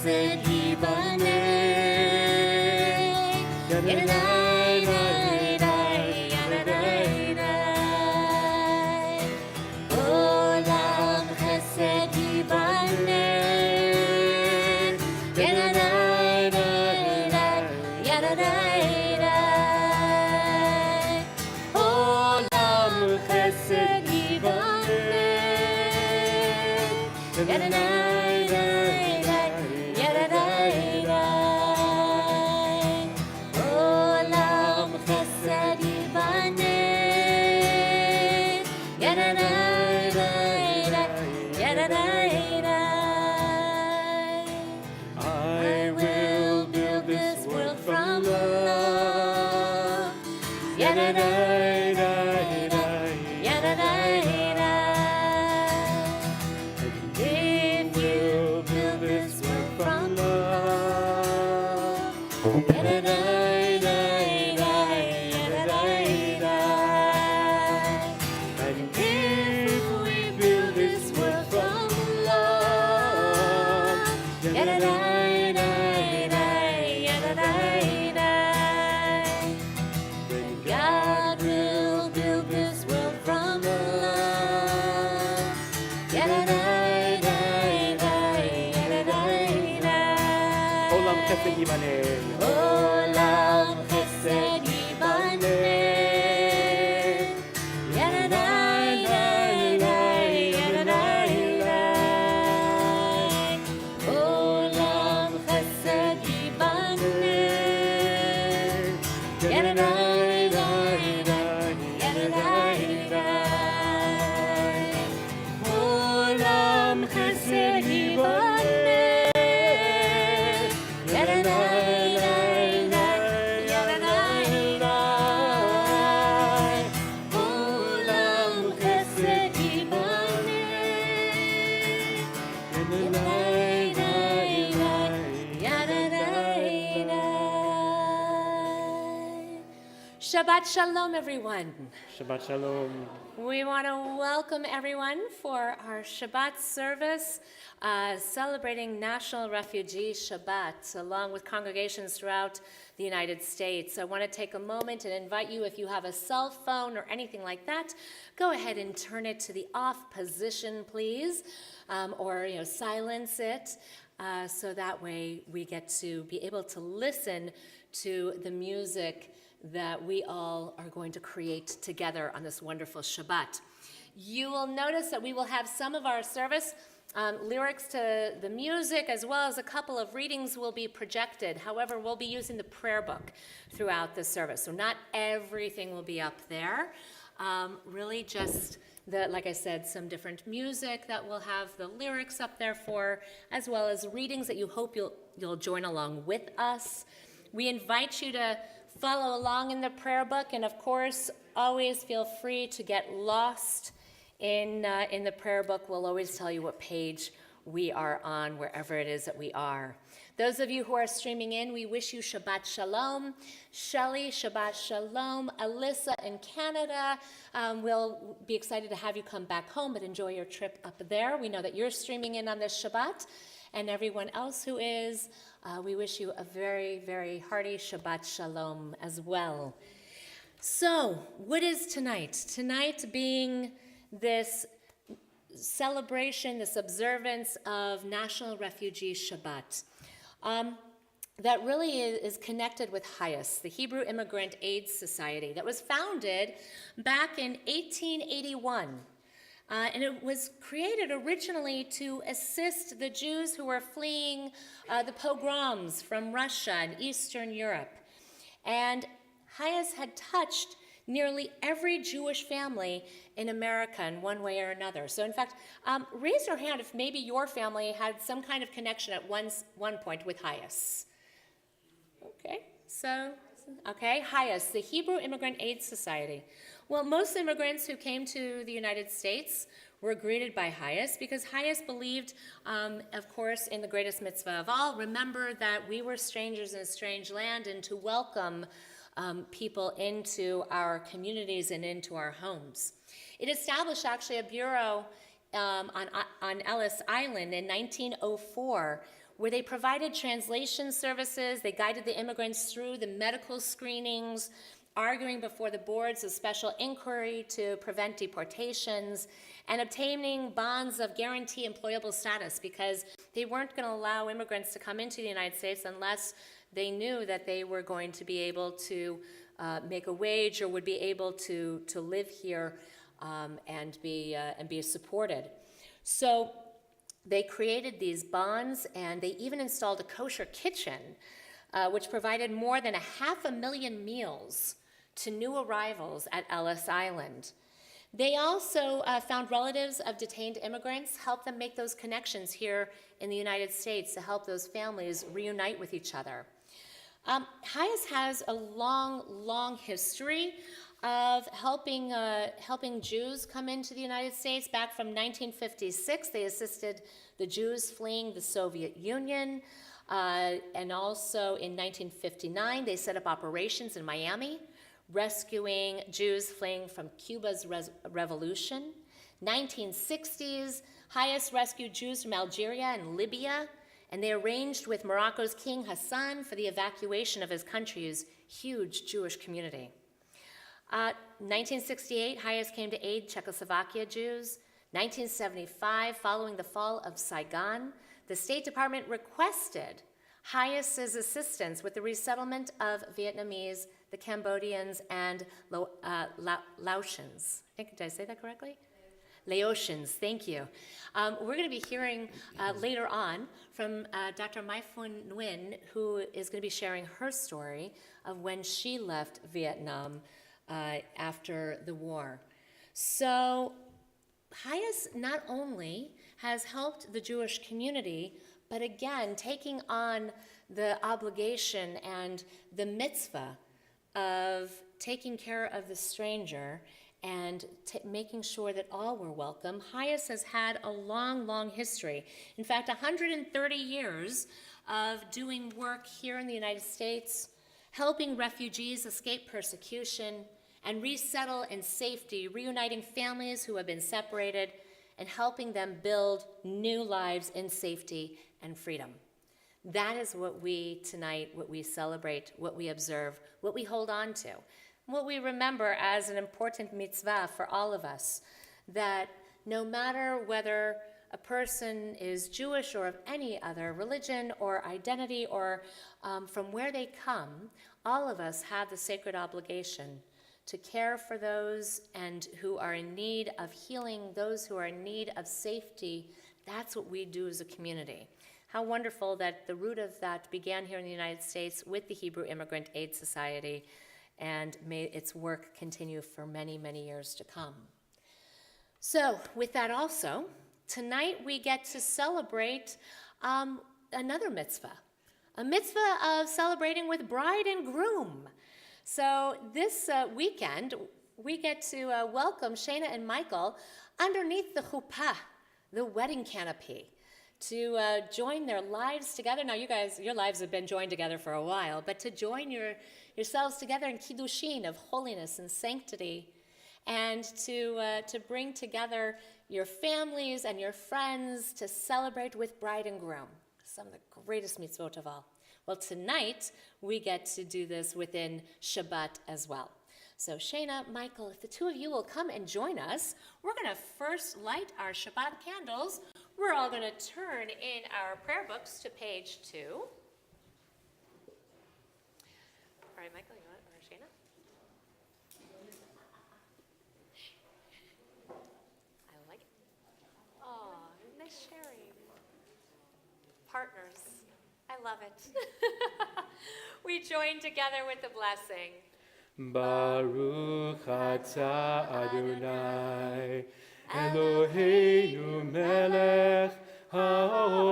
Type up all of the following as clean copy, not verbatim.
חסד ייבנה. עולם חסד ייבנה. עולם חסד ייבנה. עולם חסד ייבנה. עולם חסד ייבנה. עולם חסד ייבנה. Shabbat Shalom, everyone. Shabbat Shalom. We want to welcome everyone for our Shabbat service, celebrating National Refugee Shabbat, along with congregations throughout the United States. I want to take a moment and invite you, if you have a cell phone or anything like that, go ahead and turn it to the off position, please, or silence it, so that way we get to be able to listen to the music that we all are going to create together on this wonderful Shabbat. You will notice that we will have some of our service lyrics to the music, as well as a couple of readings will be projected. However, we'll be using the prayer book throughout the service, so not everything will be up there. Really just, like I said, some different music that we'll have the lyrics up there for, as well as readings that you hope you'll join along with us. We invite you to follow along in the prayer book, and of course, always feel free to get lost in the prayer book. We'll always tell you what page we are on, wherever it is that we are. Those of you who are streaming in, we wish you Shabbat Shalom. Shelley, Shabbat Shalom. Alyssa in Canada, we'll be excited to have you come back home, but enjoy your trip up there. We know that you're streaming in on this Shabbat, and everyone else who is, we wish you a very, very hearty Shabbat Shalom as well. So, what is tonight? Tonight being this celebration, this observance of National Refugee Shabbat. That really is connected with HIAS, the Hebrew Immigrant Aid Society, that was founded back in 1881. And it was created originally to assist the Jews who were fleeing the pogroms from Russia and Eastern Europe. And HIAS had touched nearly every Jewish family in America in one way or another. So in fact, raise your hand if maybe your family had some kind of connection at one point with HIAS. Okay, HIAS, the Hebrew Immigrant Aid Society. Well, most immigrants who came to the United States were greeted by HIAS because HIAS believed, of course, in the greatest mitzvah of all. Remember that we were strangers in a strange land, and to welcome people into our communities and into our homes. It established actually a bureau on Ellis Island in 1904, where they provided translation services, they guided the immigrants through the medical screenings, arguing before the boards of special inquiry to prevent deportations, and obtaining bonds of guarantee employable status, because they weren't going to allow immigrants to come into the United States unless they knew that they were going to be able to make a wage or would be able to live here and be supported. So they created these bonds, and they even installed a kosher kitchen, which provided more than 500,000 meals to new arrivals at Ellis Island. They also found relatives of detained immigrants, helped them make those connections here in the United States to help those families reunite with each other. Hayes has a long history of helping Jews come into the United States. Back from 1956, they assisted the Jews fleeing the Soviet Union. And also in 1959, they set up operations in Miami, rescuing Jews fleeing from Cuba's revolution. 1960s, Hayes rescued Jews from Algeria and Libya, and they arranged with Morocco's King Hassan for the evacuation of his country's huge Jewish community. 1968, Hayes came to aid Czechoslovakia Jews. 1975, following the fall of Saigon, the State Department requested Hayes' assistance with the resettlement of Vietnamese, the Cambodians, and Laotians. Did I say that correctly? Laotians, thank you. We're going to be hearing later on from Dr. Mai Phuong Nguyen, who is going to be sharing her story of when she left Vietnam after the war. So Hayes not only has helped the Jewish community, but again, taking on the obligation and the mitzvah of taking care of the stranger and making sure that all were welcome. Hayes has had a long history. In fact, 130 years of doing work here in the United States, helping refugees escape persecution and resettle in safety, reuniting families who have been separated, and helping them build new lives in safety and freedom. That is what we tonight, what we celebrate, what we observe, what we hold on to, what we remember as an important mitzvah for all of us, that no matter whether a person is Jewish or of any other religion or identity or from where they come, all of us have the sacred obligation to care for those and who are in need of healing, those who are in need of safety. That's what we do as a community. How wonderful that the root of that began here in the United States with the Hebrew Immigrant Aid Society, and may its work continue for many years to come. So with that also, tonight we get to celebrate another mitzvah, a mitzvah of celebrating with bride and groom. So this weekend, we get to welcome Shana and Michael underneath the chuppah, the wedding canopy, to join their lives together. Now, you guys, your lives have been joined together for a while, but to join yourselves together in kiddushin of holiness and sanctity, and to bring together your families and your friends to celebrate with bride and groom, some of the greatest mitzvot of all. Well, tonight, we get to do this within Shabbat as well. So Shana, Michael, if the two of you will come and join us, we're going to first light our Shabbat candles. We're all going to turn in our prayer books to page 2. All right, Michael, you want it, or Shana? I like it. Oh, nice sharing. Partners. I love it. We join together with the blessing. Baruch atah Adonai, Eloheinu melech haolam,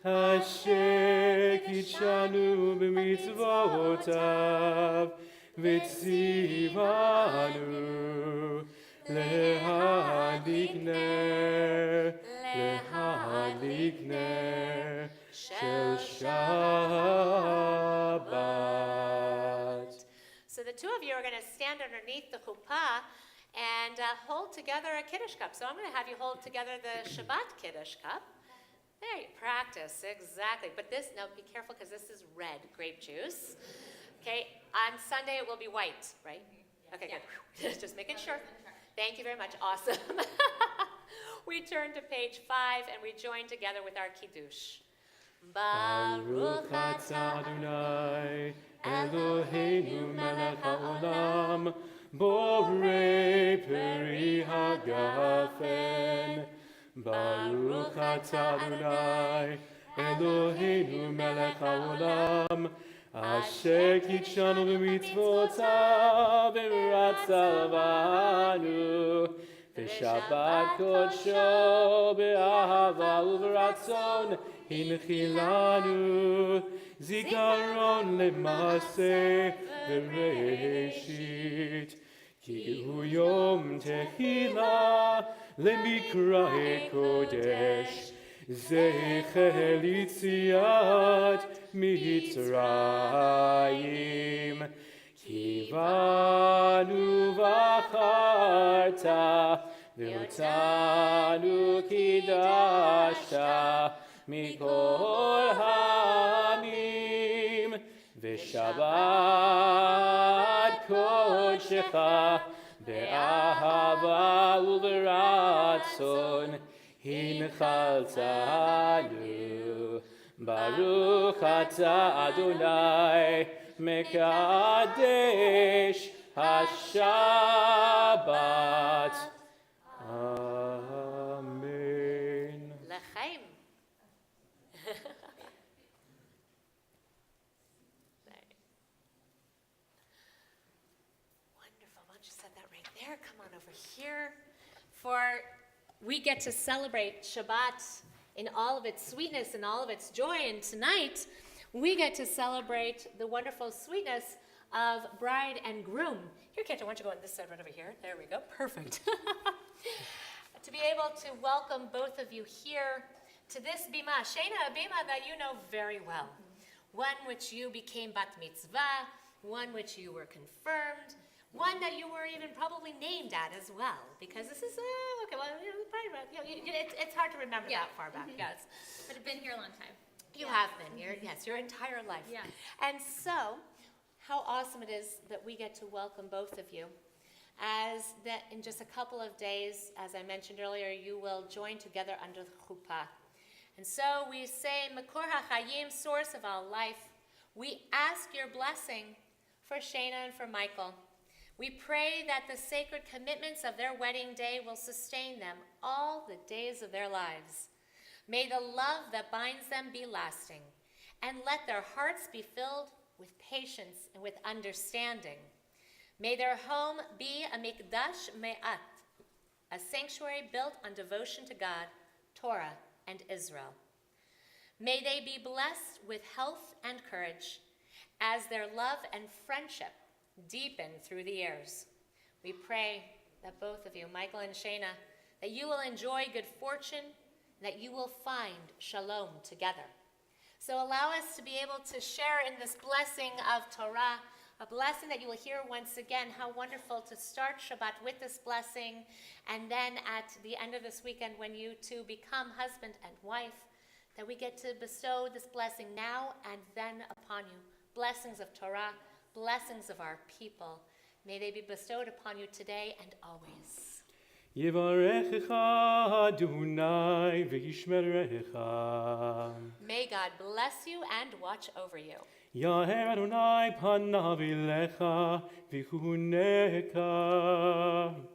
asher kitshanu b'mitzvotav, v'tzivanu lehadlik ner shel Shabbat. So the two of you are going to stand underneath the chuppah and hold together a Kiddush cup. So I'm going to have you hold together the Shabbat Kiddush cup. There, you practice, exactly. But this, now be careful because this is red grape juice. Okay, on Sunday it will be white, right? Okay, good. Just making sure. Thank you very much. Awesome. We turn to page 5 and we join together with our Kiddush. Baruch atah Adonai, Eloheinu melech haolam, borei peri hagafen. Baruch atah Adonai, Eloheinu melech haolam, asher kitshanu b'mitzvotav v'ratzah banu. V'shabbat kodsho be'ahava u'v'ratzon hinchilanu zikaron lema'aseh v'reishit ki hu yom tehila lemikra'e kodesh zecher litziat mitzrayim kivanu v'acharta Ve'otanu kidashta mikol ha'amim Ve'shabbat kodshecha be'ahava u'v'ratzon hinchaltanu Baruch atah Adonai mekadesh haShabbat Amen. L'chaim. Wonderful. Why don't you set that right there? Come on over here. We get to celebrate Shabbat in all of its sweetness and all of its joy. And tonight, we get to celebrate the wonderful sweetness of bride and groom. Here, Kenta, why don't you go on this side right over here? There we go. Perfect. To be able to welcome both of you here to this bima, Shana, a bima that you know very well, one which you became bat mitzvah, one which you were confirmed, one that you were even probably named at as well, because this is, it's hard to remember that far back, yes. But I've been here a long time. You have been, your entire life. Yeah. And so, how awesome it is that we get to welcome both of you. As that in just a couple of days, as I mentioned earlier, you will join together under the chuppah. And so we say, Makor HaChayim, source of all life, we ask your blessing for Shana and for Michael. We pray that the sacred commitments of their wedding day will sustain them all the days of their lives. May the love that binds them be lasting, and let their hearts be filled with patience and with understanding. May their home be a mikdash me'at, a sanctuary built on devotion to God, Torah, and Israel. May they be blessed with health and courage as their love and friendship deepen through the years. We pray that both of you, Michael and Shana, that you will enjoy good fortune, that you will find shalom together. So allow us to be able to share in this blessing of Torah, a blessing that you will hear once again. How wonderful to start Shabbat with this blessing, and then at the end of this weekend when you two become husband and wife, that we get to bestow this blessing now and then upon you. Blessings of Torah, blessings of our people. May they be bestowed upon you today and always. Yivarechecha Adonai v'yishmerecha. May God bless you and watch over you. Yaher Adonai panav elecha v'chuneka.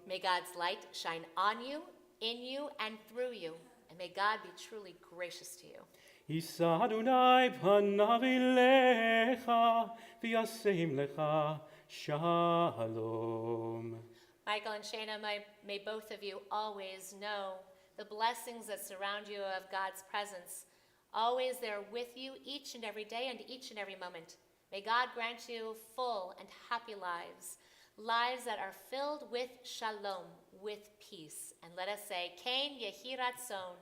May God's light shine on you, in you, and through you. And may God be truly gracious to you. Yisa Adonai panav elecha v'yaseim lecha shalom. Michael and Shana, may both of you always know the blessings that surround you of God's presence. Always there with you each and every day and each and every moment. May God grant you full and happy lives, lives that are filled with shalom, with peace. And let us say, Kain Yehi Ratzon,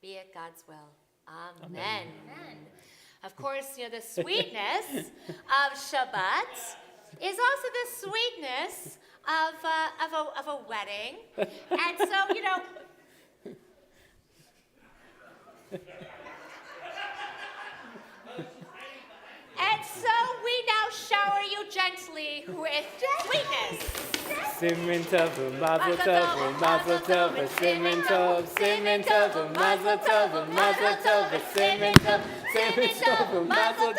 be it God's will. Amen. Amen. Of course, the sweetness of Shabbat is also the sweetness of a wedding. And so, we now shower you gently with sweetness. Simin tov, mazel tov, mazel tov, simin tov, simin tov, mazel tov, mazel tov, simin tov, simin tov, mazel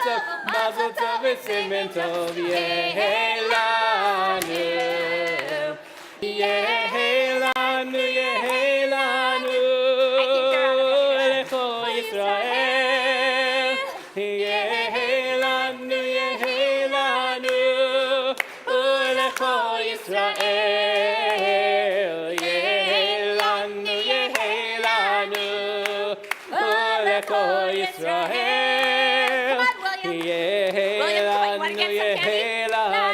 tov, simin tov, yehelanu, yehelanu, yehelanu, lecho Yisrael, yehelanu, yehelanu, lecho Yisrael, yehelanu, yehelanu, lecho Yisrael, yehelanu, yehelanu,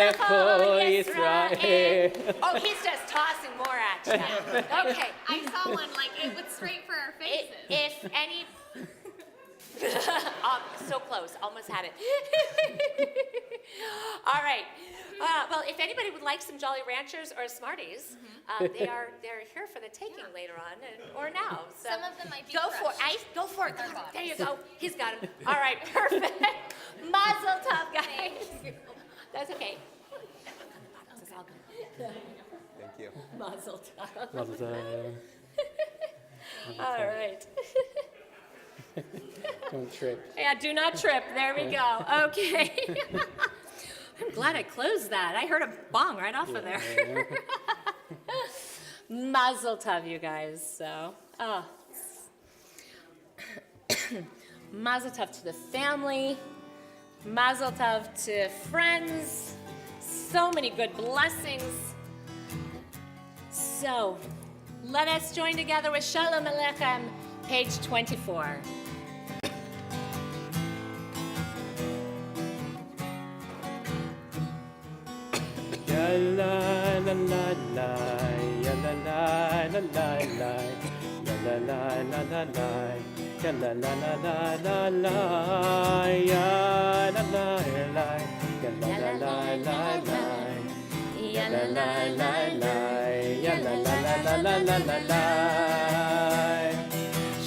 lecho Yisrael. Oh, he's just tossing more at you. Okay. I saw one like it was straight for our faces. If any... so close, almost had it. All right. Well, if anybody would like some Jolly Ranchers or Smarties, they're here for the taking later on or now. So Some of them might be go for it. crushed. Go for it. With our There you go. He's got him. All right, perfect. Mazel tov, guys. That's okay. It's all good. Thank you. Mazel tov. Mazel tov. All right. Don't trip. Yeah, do not trip. There we go. Okay. I'm glad I closed that. I heard a bong right off of there. Mazel tov, you guys. So, mazel tov to the family. Mazel tov to friends. So many good blessings. So, let us join together with Shalom Aleichem, page 24. Ya la la la la, ya la la la la la, ya la la la la la, ya la la la la la la, ya la la la, ya la la la la la, ya la la la la, ya la la la la la la la.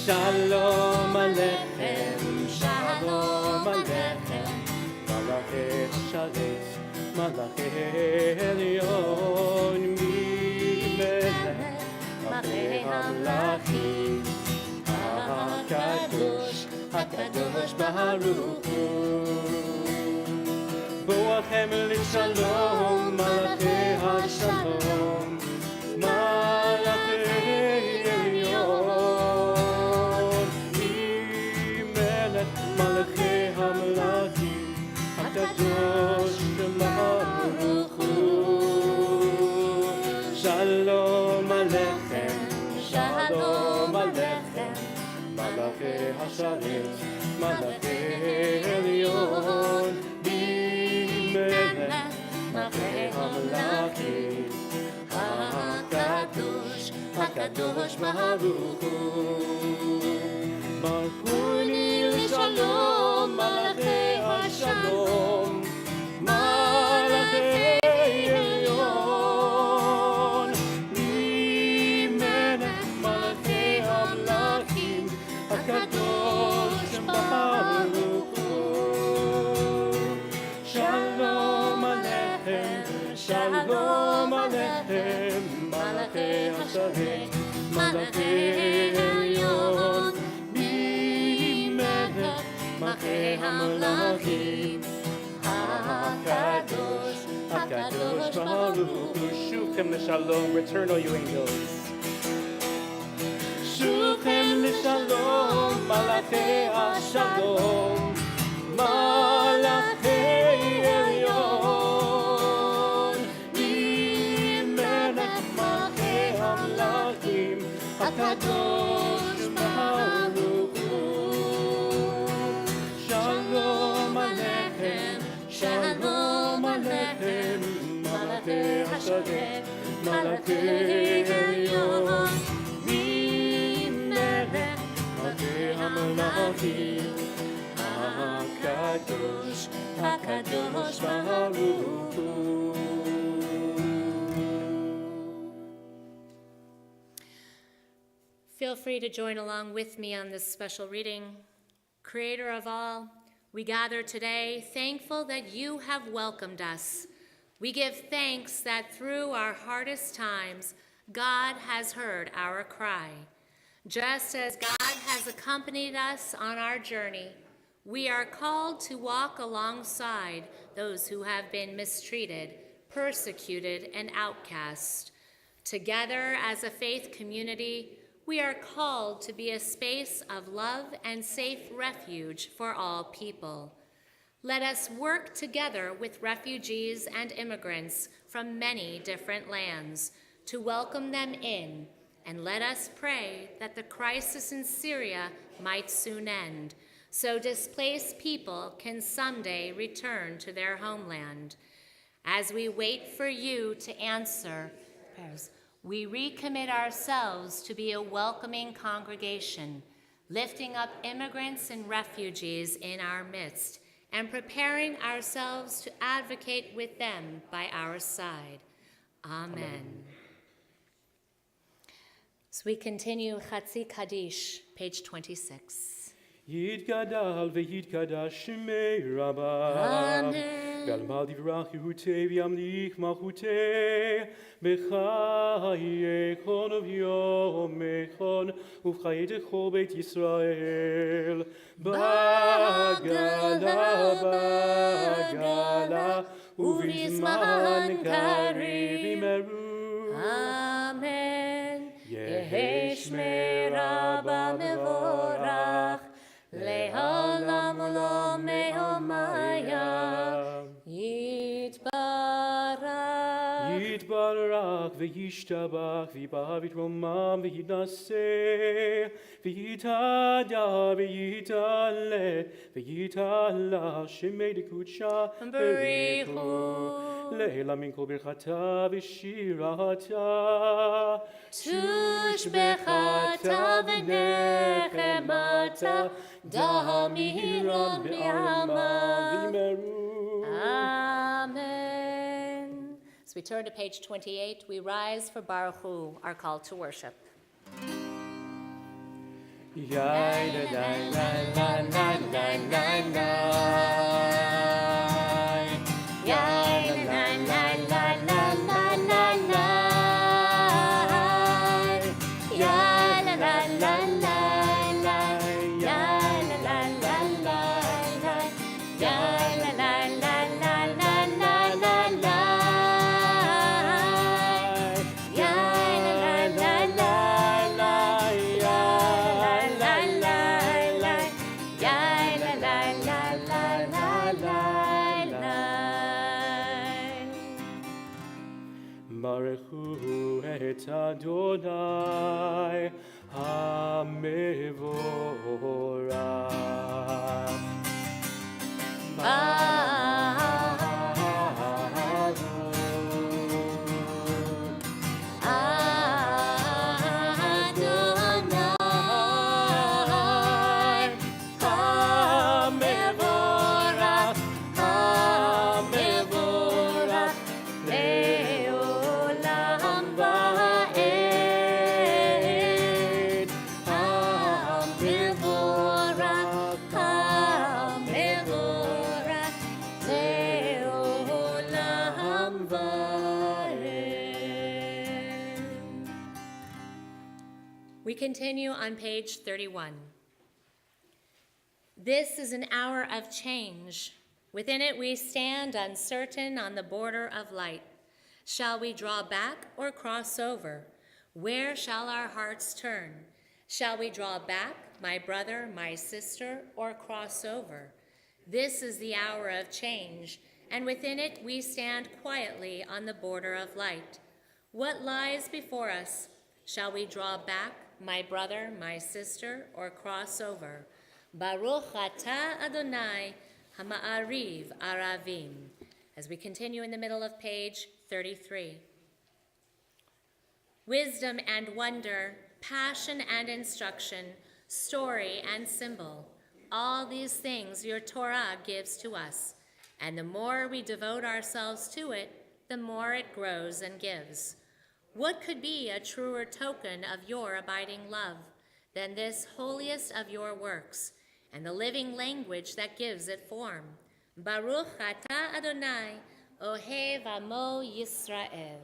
Shalom Aleichem, Shalom Aleichem, Malachei Shalit. Malachi Elyon Melech Malachei Hamlachim HaKadosh HaKadosh Baruch Hu Boachem L'Shalom Malachei HaShalom Malachei Elyon Melech Malachei Hamlachim HaKadosh Baruch Hu. Shalom Aleichem, Shalom Aleichem, Malachei HaSharet, Malachei Elyon, B'melech, Malachei HaMelachim, HaKadosh, HaKadosh Baruch Hu. Malchuni L'Shalom, Malachei HaShalom, Malachei Elyon, B'melech Malachei Hamlachim, HaKadosh Baruch Hu. Shalom Aleichem, Shalom Aleichem, Malachei HaSharet, Malachei Elyon, B'melech Malachei Hamlachim, HaKadosh, HaKadosh Baruch Hu. Shuvchem l'shalom, return all you angels. Shuvchem l'shalom, Malachei HaShalom, Malachei Elyon, B'melech Malachei Hamlachim, HaKadosh Baruch Hu. Shalom Aleichem, Shalom Aleichem, Malachei HaSharet, Malachei Elyon, B'melech Malachei Hamlachim, HaKadosh, HaKadosh Baruch Hu. Feel free to join along with me on this special reading. Creator of all, We gather today thankful that you have welcomed us. We give thanks that through our hardest times, God has heard our cry. Just as God has accompanied us on our journey, we are called to walk alongside those who have been mistreated, persecuted, and outcast. Together as a faith community, we are called to be a space of love and safe refuge for all people. Let us work together with refugees and immigrants from many different lands to welcome them in, and let us pray that the crisis in Syria might soon end, so displaced people can someday return to their homeland. As we wait for you to answer prayers, we recommit ourselves to be a welcoming congregation, lifting up immigrants and refugees in our midst, and preparing ourselves to advocate with them by our side. Amen. So we continue Chatzi Kaddish, page 26. יתגדל ויתקדש שמי רבה. Amen. ועלמד יברח יהותי וימליך מלכותי בחיי כל וביומכון ובחיי כל בית ישראל. בגלה ובזמן קריב ימרו. Amen. יהי שמי רבה מבורך, לעולם ולעולם יומיה. יתברך. יתברך וישתבח ויבהר ויתרומם ויתנשא ויתהדר ויתעלה ויתעלה שמי דקודשה בריחו. לעילא מן כל ברכתה ושירתה תושבחתה ונחמתה דמירון בעלמא. Amen. As we turn to page 28, we rise for Baruch Hu, our call to worship. Baruch Hu et Adonai HaMevorach. We continue on page 31. This is an hour of change. Within it we stand uncertain on the border of light. Shall we draw back or cross over? Where shall our hearts turn? Shall we draw back, my brother, my sister, or cross over? This is the hour of change, and within it we stand quietly on the border of light. What lies before us? Shall we draw back, my brother, my sister, or cross over? Baruch atah Adonai hama'ariv aravim. As we continue in the middle of page 33. Wisdom and wonder, passion and instruction, story and symbol, all these things your Torah gives to us, and the more we devote ourselves to it, the more it grows and gives. What could be a truer token of your abiding love than this holiest of your works, and the living language that gives it form. Baruch atah Adonai, Ohev Amo Yisrael.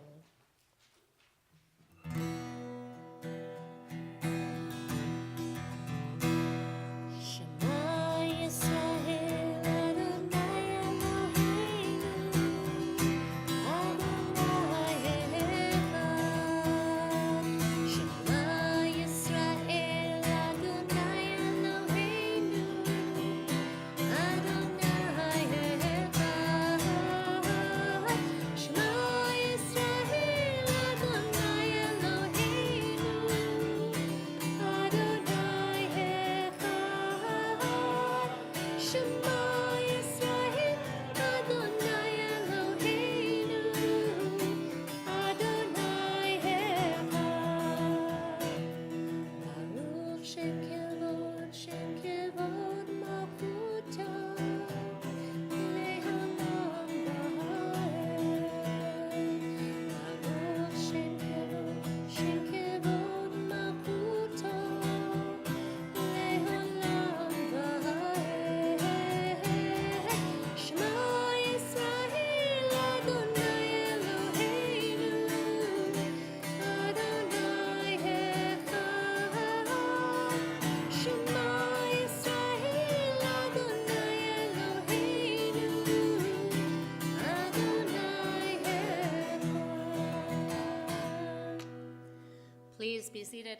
Please be seated.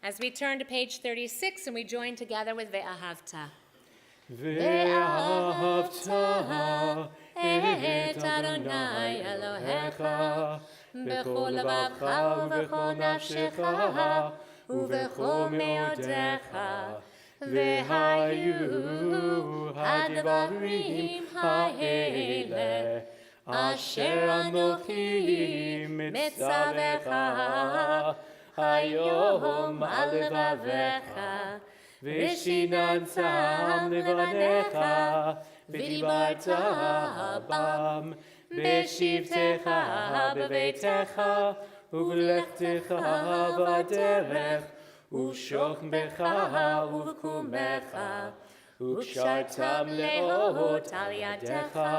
As we turn to page 36 and we join together with Ve'ahavta. Ve'ahavta et Adonai Elohecha b'chol levacha u'b'chol nafshecha u'b'chol me'odecha ve'hayu hadivarim ha'ele asher anochi mitzavecha hayom al levavecha v'shinantam levanecha v'dibarta bam b'shivtecha b'beitecha u'v'lechtecha b'derech u'shokmecha u'v'kumecha u'kshartam le'ot al yadecha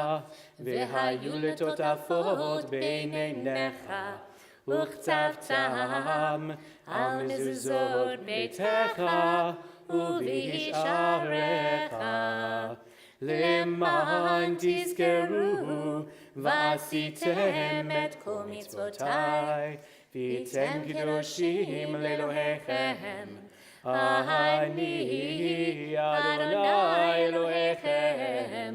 v'hayu letotafot b'neinecha וכתבתם על מזוזות ביתך ובשעריך למען תזכרו ועשיתם את כל מצוותיי והייתם קדושים לאלוהיכם אני אדוני אלוהיכם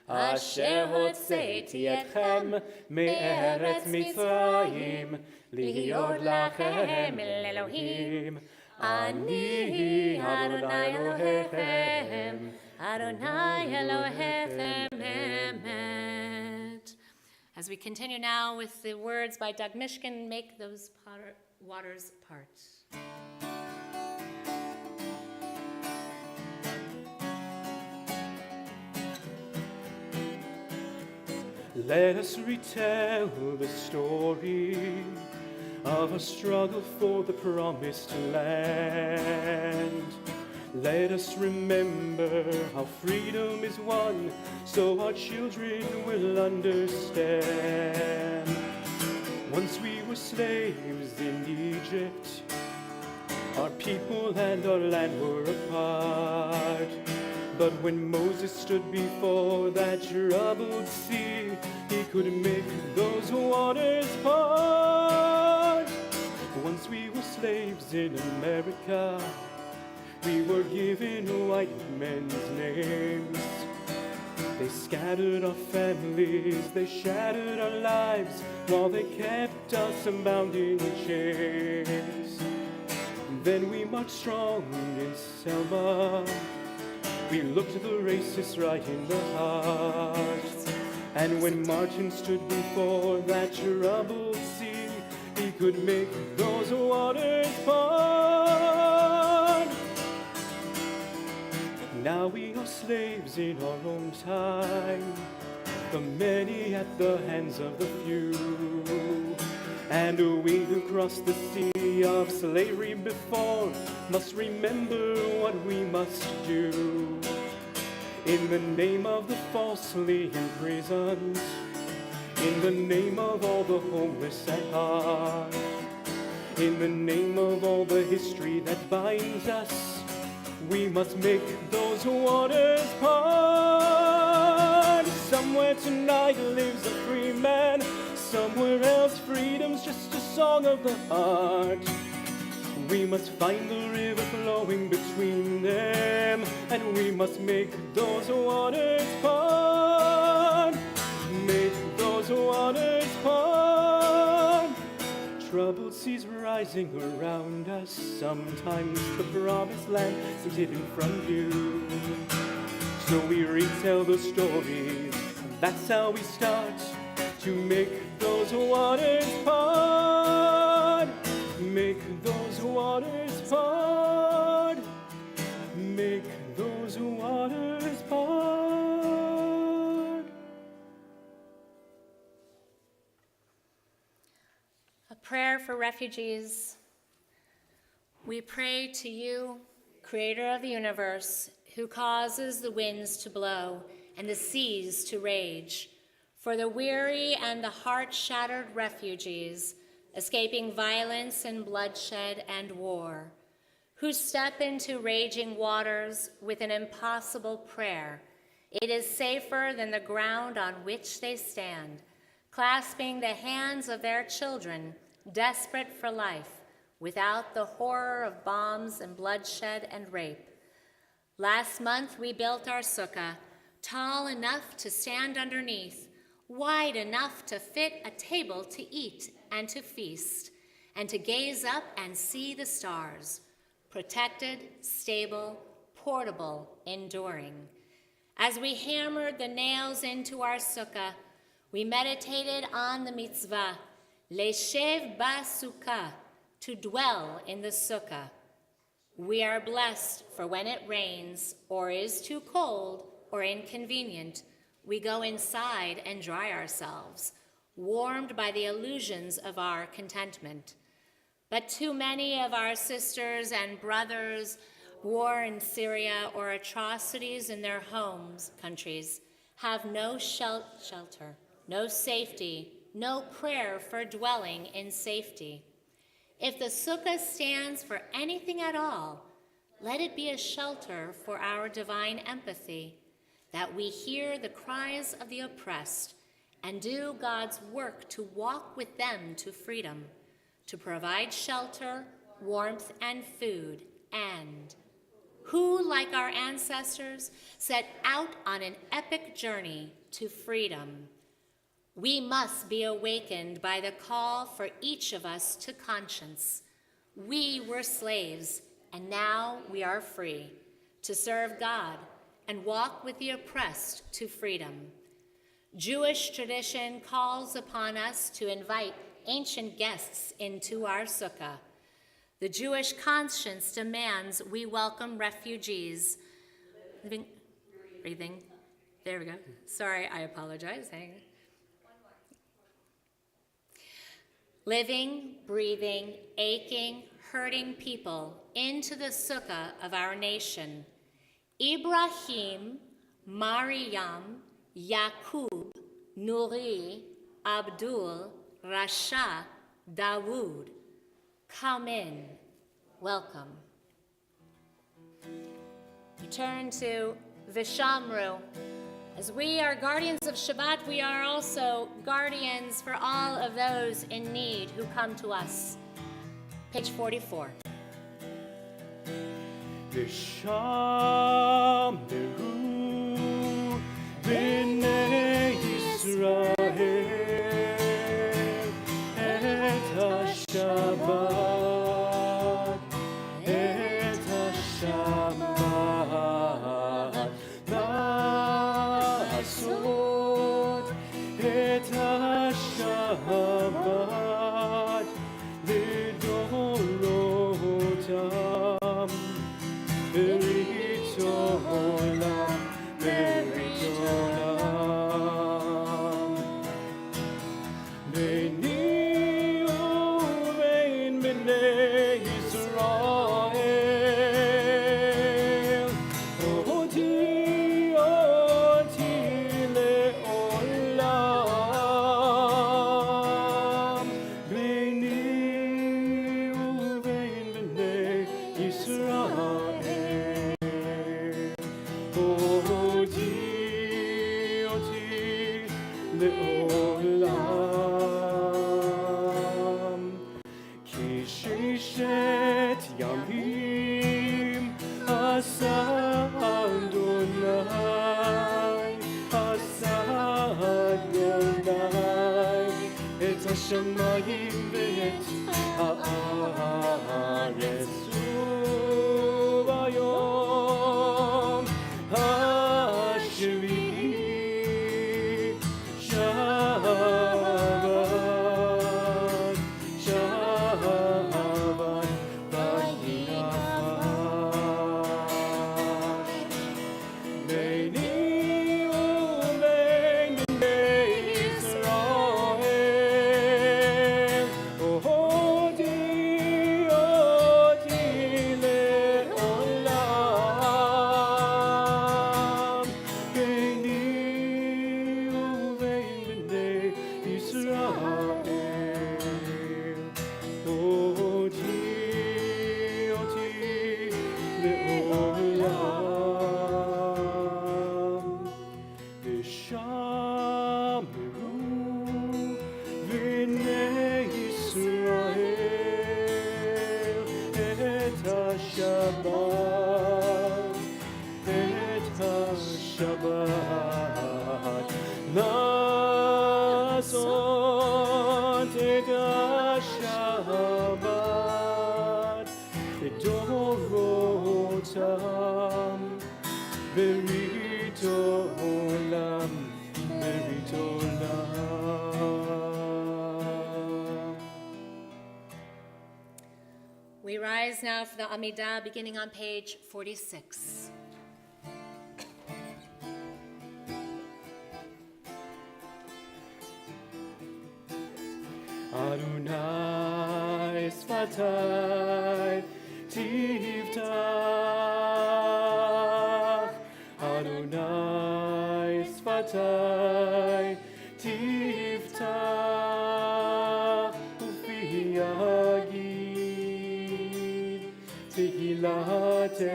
אשר הוצאתי אתכם מארץ מצרים להיות לכם לאלוהים אני אדוני אלוהיכם אדוני אלוהיכם אמת. As we continue now with the words by Doug Mishkin, make those waters part. Let us retell the story of a struggle for the promised land. Let us remember how freedom is won, so our children will understand. Once we were slaves in Egypt, our people and our land were apart. But when Moses stood before that troubled sea, he could make those waters part. Once we were slaves in America, we were given white men's names. They scattered our families, they shattered our lives, while they kept us bound in chains. Then we marched strong in Selma. We looked the racists right in the heart. And when Martin stood before that troubled sea, he could make those waters part. Now we are slaves in our own time, the many at the hands of the few. And we who crossed the sea of slavery before must remember what we must do. In the name of the falsely imprisoned, in the name of all the homeless at heart, in the name of all the history that binds us, we must make those waters part. Somewhere tonight lives a free man, somewhere else freedom's just a song of the heart. We must find the river flowing between them, and we must make those waters part. Make those waters part. Troubled seas rising around us, sometimes the promised land seems hidden from view. So we retell the stories, that's how we start to make those waters part. Make those waters part. Make those waters part. A prayer for refugees. We pray to you, Creator of the universe, who causes the winds to blow and the seas to rage, for the weary and the heart-shattered refugees escaping violence and bloodshed and war, who step into raging waters with an impossible prayer. It is safer than the ground on which they stand, clasping the hands of their children, desperate for life, without the horror of bombs and bloodshed and rape. Last month, we built our sukkah, tall enough to stand underneath, wide enough to fit a table to eat and to feast, and to gaze up and see the stars, protected, stable, portable, enduring. As we hammered the nails into our sukkah, we meditated on the mitzvah, leshev ba'sukkah, to dwell in the sukkah. We are blessed, for when it rains or is too cold or inconvenient, we go inside and dry ourselves, warmed by the illusions of our contentment. But too many of our sisters and brothers, war in Syria or atrocities in their homes, countries, have no shelter, no safety, no prayer for dwelling in safety. If the sukkah stands for anything at all, let it be a shelter for our divine empathy, that we hear the cries of the oppressed and do God's work to walk with them to freedom, to provide shelter, warmth, and food, and who, like our ancestors, set out on an epic journey to freedom. We must be awakened by the call for each of us to conscience. We were slaves, and now we are free to serve God and walk with the oppressed to freedom. Jewish tradition calls upon us to invite ancient guests into our sukkah. The Jewish conscience demands we welcome refugees. Breathing. There we go. Sorry, I apologize. Hang on. Living, breathing, aching, hurting people into the sukkah of our nation. Ibrahim, Maryam, Yaqub, Nuri, Abdul, Rasha, Dawood. Come in. Welcome. We turn to Vishamru. As we are guardians of Shabbat, we are also guardians for all of those in need who come to us. Page 44. Vishamru b'nei Yisrael et HaShabbat, et HaShabbat la'asot, et HaShabbat לדורותם. Berit olam, berit olam. Beni השמיים ואת הארץ וביום השביעי שבת שבת וינחש ביני ובין בני ישראל אותי לעולם ביני ובין בני ישראל אותי לעולם ושמרו בני ישראל את השבת לעשות את השבת לדורותם ברית עולם ברית עולם. We rise now for the Amidah, beginning on page 46. Adonai sfatai tiftach Adonai sfatai tiftach ufi yagid tehilatecha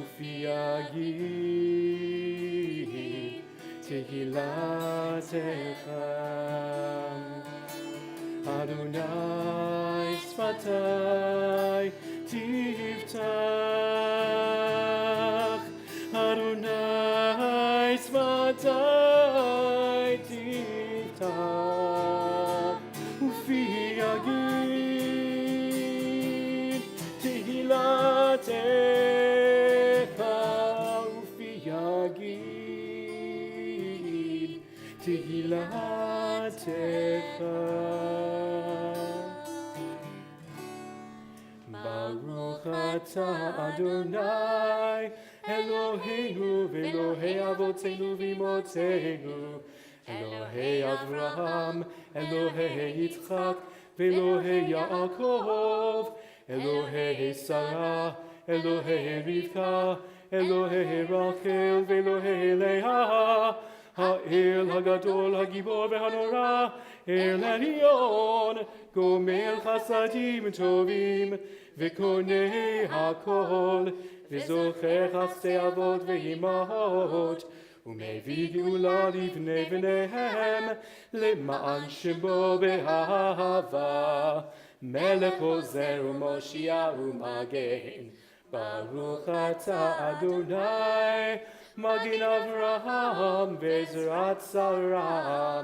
ufi yagid tehilatecha Adonai sfatai tiftach Adonai sfatai tiftach ufi yagid tehilatecha ufi yagid tehilatecha Baruch atah Adonai Eloheinu v'Elohei avotenu v'imotenu Elohei Avraham Elohei Yitzchak v'Elohei Yaakov Elohei Sarah Elohei Rivka Elohei Rachel v'Elohei Leah האל הגדול, הגיבור והנורא, אל עליון, גומל חסדים טובים, וקונה הכל, וזוכר חסדי אבות ואימהות, ומביא גאולה לבני בניהם, למען שמו באהבה, מלך עוזר ומושיע ומגן. ברוך אתה אדוני, מגן אברהם ועזרת שרה.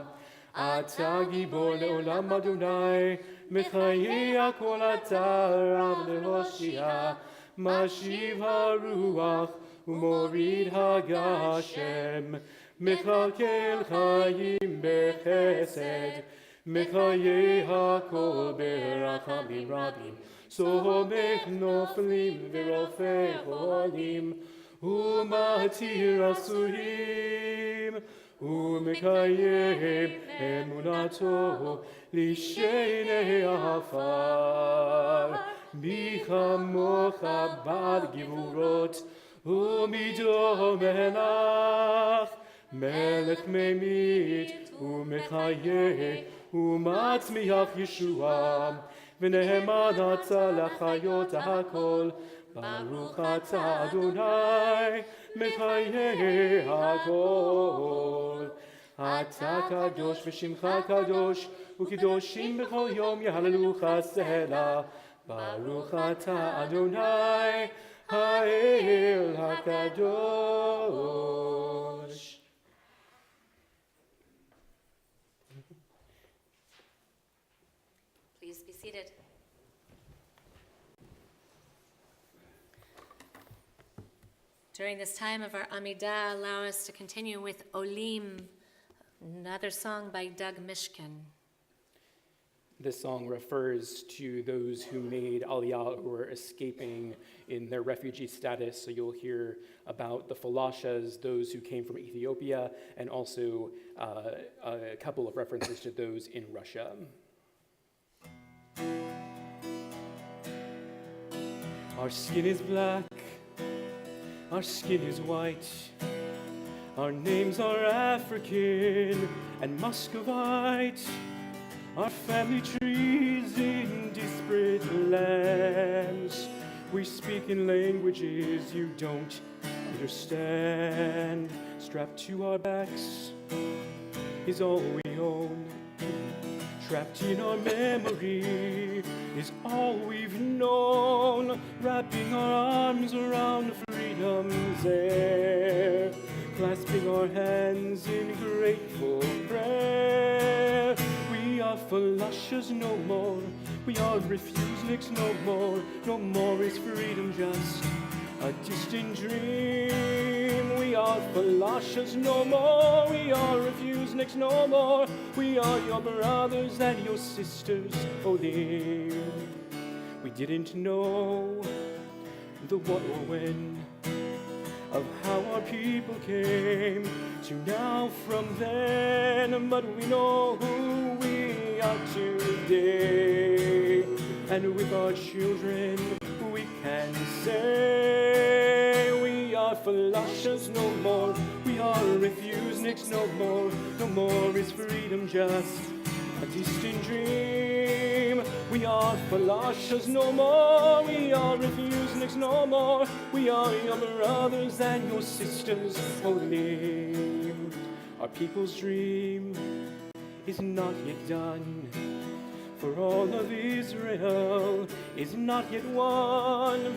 אתה גיבור לעולם אדוני, מחיה כל אתה רב להושיע, משיב הרוח ומוריד הגשם, מקלקל חיים בחסד, מחיה הכל ברחמים רבים, סומך נופלים ורופא חולים, ומתיר אסורים, ומקיים אמונתו לשני עפר. מי כמוך בעל גבורות, ומי דומה לך, מלך ממית ומחיה, ומצמיח ישועה, ונאמן אתה לחיות הכל. ברוך אתה אדוני, מחיה הכל. אתה קדוש ושמך קדוש, וקדושים בכל יום יהללוך סלע. ברוך אתה אדוני, האל הקדוש. Please be seated. During this time of our Amidah, allow us to continue with Olim, another song by Doug Mishkin. This song refers to those who made Aliyah or were escaping in their refugee status. So you'll hear about the Falashas, those who came from Ethiopia, and also a couple of references to those in Russia. Our skin is black, our skin is white, our names are African and Muscovite, our family trees in disparate lands. We speak in languages you don't understand. Strapped to our backs is all we own. Trapped in our memory is all we've known. Wrapping our arms around freedom's air, clasping our hands in grateful prayer. We are Falashas no more, we are refuseniks no more. No more is freedom just a distant dream. We are Falashas no more, we are refuseniks no more. We are your brothers and your sisters, Olim. We didn't know the what or when of how our people came to now from then, but we know who we are today, and with our children we can say we are Falashas no more, we are refuseniks no more. No more is freedom just a distant dream. We are Falashas no more, we are refuseniks no more. We are your brothers and your sisters, Olim. Our people's dream is not yet done, for all of Israel is not yet won.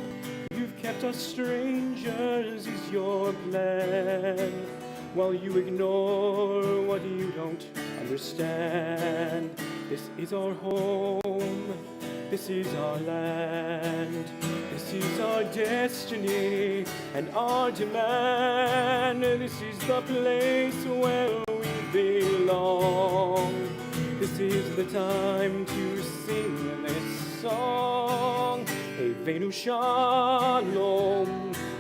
You've kept us strangers is your plan, while you ignore what you don't understand. This is our home, this is our land, this is our destiny and our demand. This is the place where we belong. This is the time to sing this song. Heivenu Shalom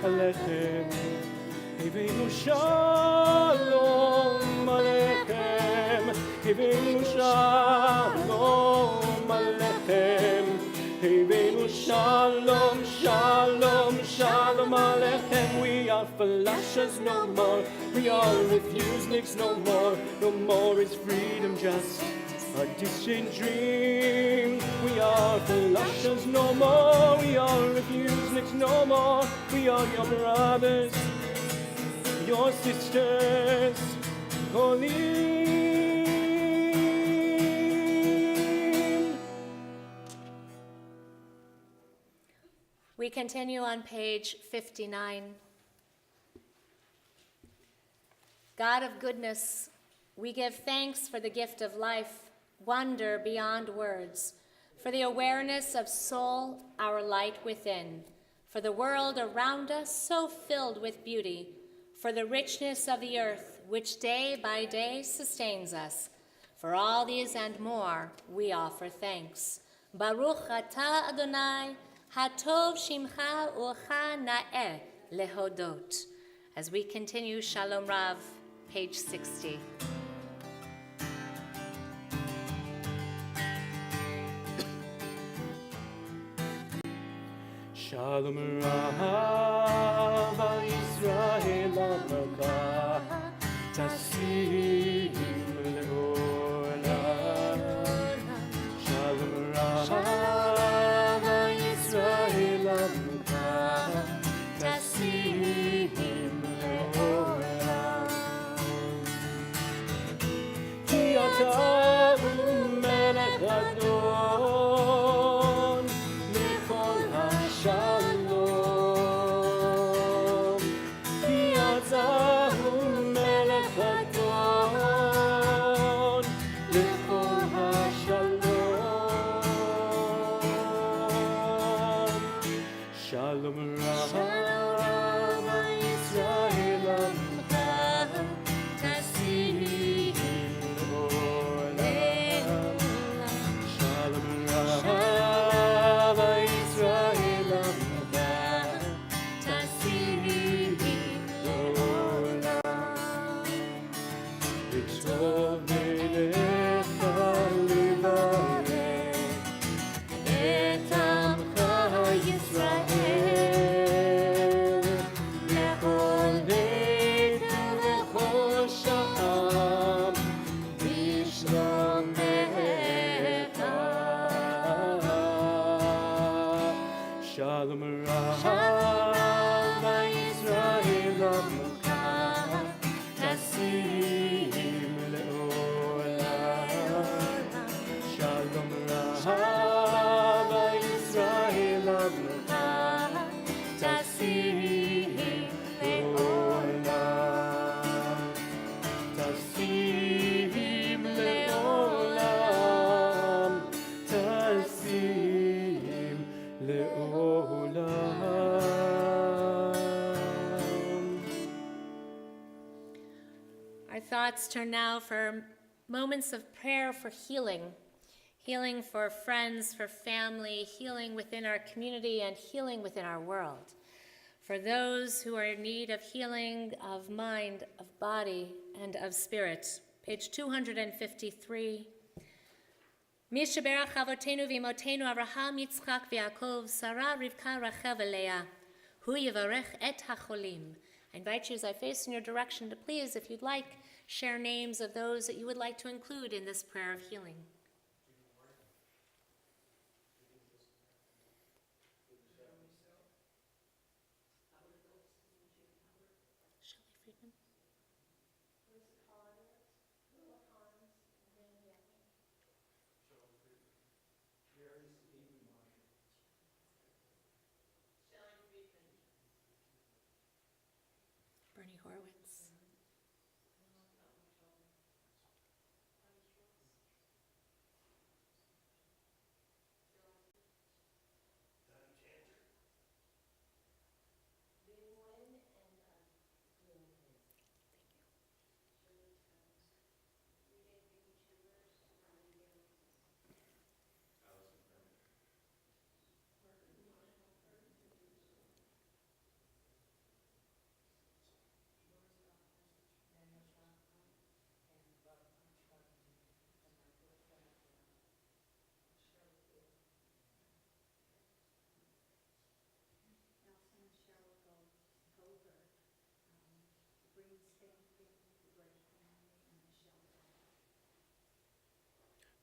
Aleichem, Heivenu Shalom Aleichem, Heivenu Shalom Aleichem, Heivenu Shalom, Shalom, Shalom Aleichem. We are Falashas no more, we are refuseniks no more. No more is freedom just a distant dream. We are Falashas no more, we are refuseniks no more. We are your brothers, your sisters, Olim. We continue on page 59. God of goodness, we give thanks for the gift of life, wonder beyond words, for the awareness of soul, our light within, for the world around us so filled with beauty, for the richness of the earth, which day by day sustains us. For all these and more, we offer thanks. Baruch atah Adonai, hatov shimcha ucha na'eh lehodot. As we continue Shalom Rav, page 60. Shalom Rav al Yisrael Amaka Tasim Leolam. Shalom Rav al Yisrael Amaka Tasim Leolam. Ki ata melech adon lechol Shalom, ki atahu melech adon lechol hashalom. let's turn now for moments of prayer for healing. Healing for friends, for family, healing within our community, and healing within our world. For those who are in need of healing of mind, of body, and of spirit. Page 253. Mi sheberach avotenu v'imotenu Avraham, Yitzchak v'Yaakov, Sarah, Rivka, Rachel v'Leah. Hu yivarech et hacholim. I invite you as I face in your direction to please, if you'd like, share names of those that you would like to include in this prayer of healing. Bernie Horowitz.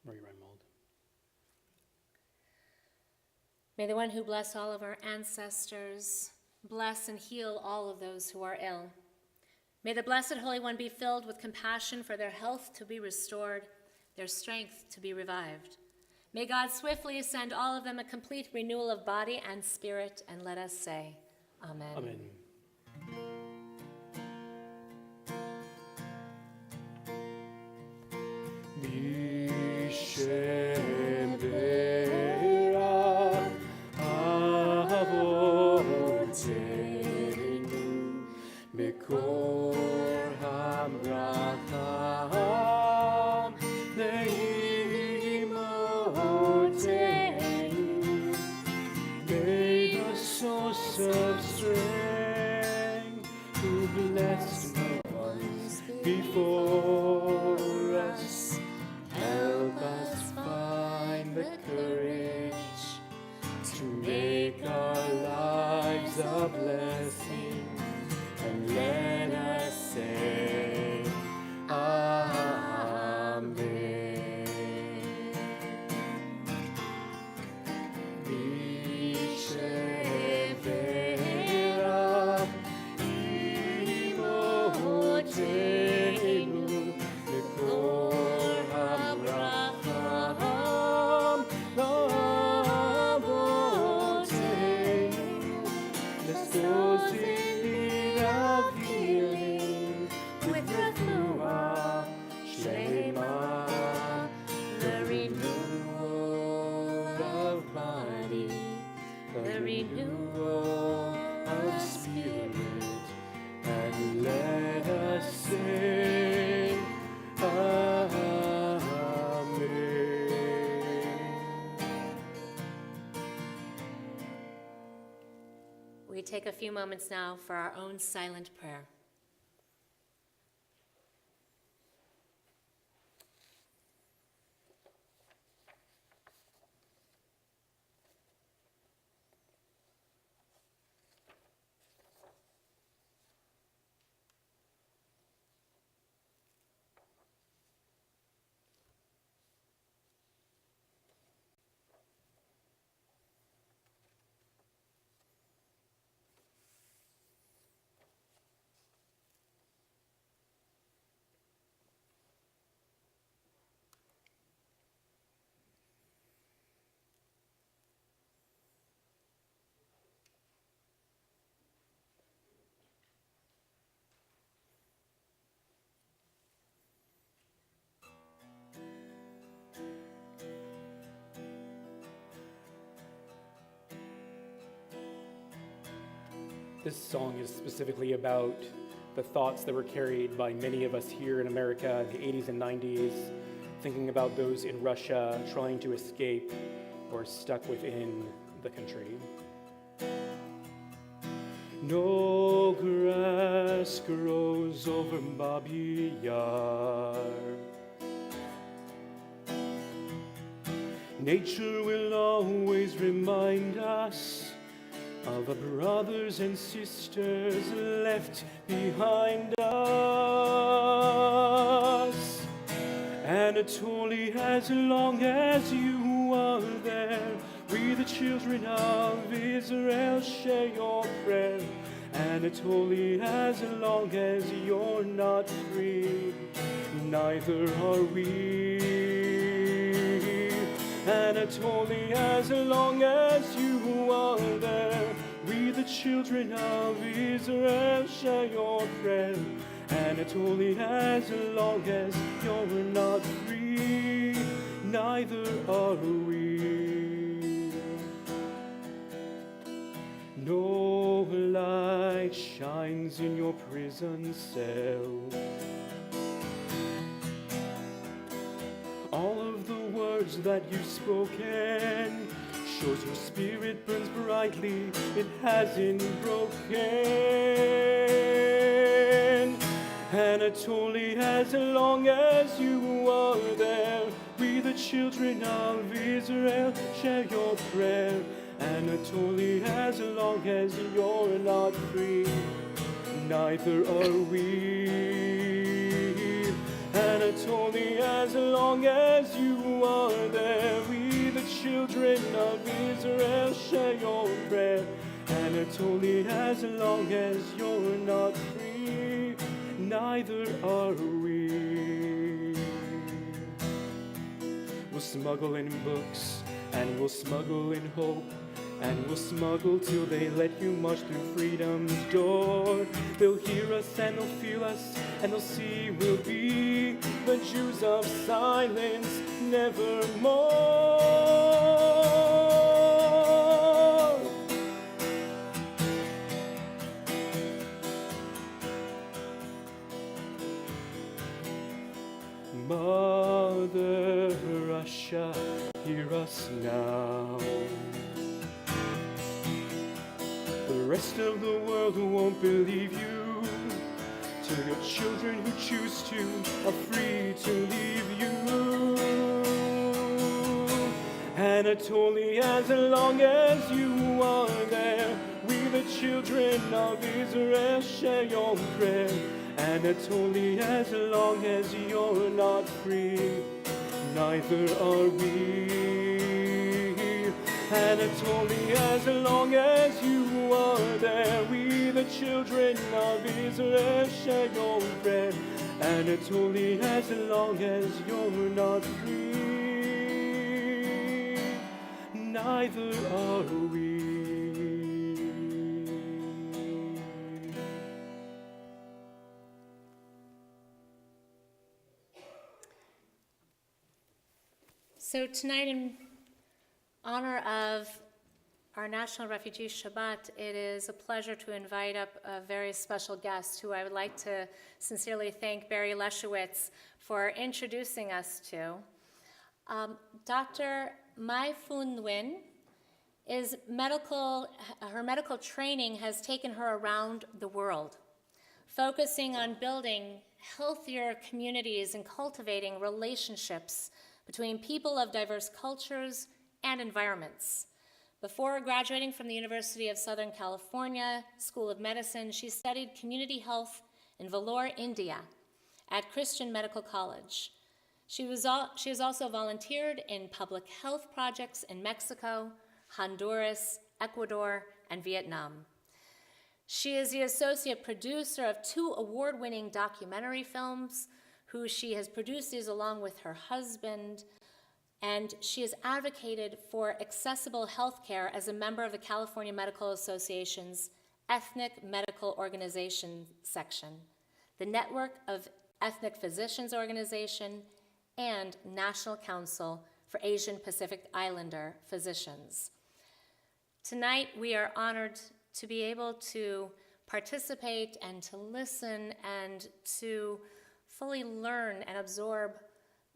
Marie Reinmold. May the one who bless all of our ancestors bless and heal all of those who are ill. May the Blessed Holy One be filled with compassion for their health to be restored, their strength to be revived. May God swiftly send all of them a complete renewal of body and spirit, and let us say, Amen. Amen. Of strength who blessed the ones before us, help us find the courage to make our lives a blessing, and let us say Amen. We take a few moments now for our own silent prayer. This song is specifically about the thoughts that were carried by many of us here in America in the 80s and 90s, thinking about those in Russia trying to escape or stuck within the country. No grass grows over Babi Yar. Nature will always remind us of the brothers and sisters left behind us. Anatoly, as long as you are there, we the children of Israel share your prayer. Anatoly, as long as you're not free, neither are we. Anatoly, as long as you are there, we the children of Israel share your prayer. Anatoly, as long as you're not free, neither are we. No light shines in your prison cell. All of the words that you've spoken shows your spirit burns brightly, it hasn't broken. Anatoly, as long as you are there, we the children of Israel share your prayer. Anatoly, as long as you're not free, neither are we. Anatoly, as long as you are there, we the children of Israel share your prayer. Anatoly, as long as you're not free, neither are we. We'll smuggle in books, and we'll smuggle in hope, and we'll smuggle till they let you march through freedom's door. They'll hear us and they'll feel us, and they'll see we'll be the Jews of silence nevermore. Mother Russia, hear us now. The rest of the world won't believe you, till your children who choose to are free to leave you. Anatoly, as long as you are there, we the children of Israel share your prayer. Anatoly, as long as you're not free, neither are we. Anatoly, as long as you are there, we the children of Israel share your prayer. Anatoly, as long as you're not free, neither are we. So tonight, in honor of our National Refugee Shabbat, it is a pleasure to invite up a very special guest who I would like to sincerely thank Barry Leschowitz for introducing us to. Dr. Mai Foon Nguyen is her medical training has taken her around the world, focusing on building healthier communities and cultivating relationships between people of diverse cultures and environments. Before graduating from the University of Southern California School of Medicine, she studied community health in Vellore, India, at Christian Medical College. She has also volunteered in public health projects in Mexico, Honduras, Ecuador, and Vietnam. She is the associate producer of 2 award-winning documentary films, who she has produced these along with her husband, and she has advocated for accessible health care as a member of the California Medical Association's Ethnic Medical Organization section, the Network of Ethnic Physicians Organization, and National Council for Asian Pacific Islander Physicians. Tonight, we are honored to be able to participate and to listen and to fully learn and absorb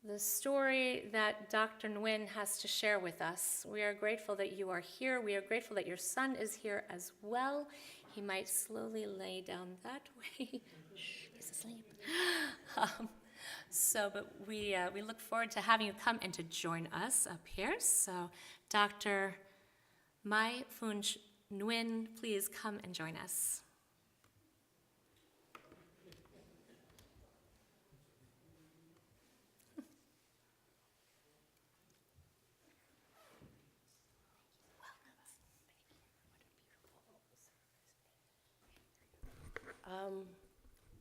the story that Dr. Nguyen has to share with us. We are grateful that you are here. We are grateful that your son is here as well. He might slowly lay down that way. Shh, he's asleep. But we look forward to having you come and to join us up here. So Dr. Mai Phuong Nguyen, please come and join us.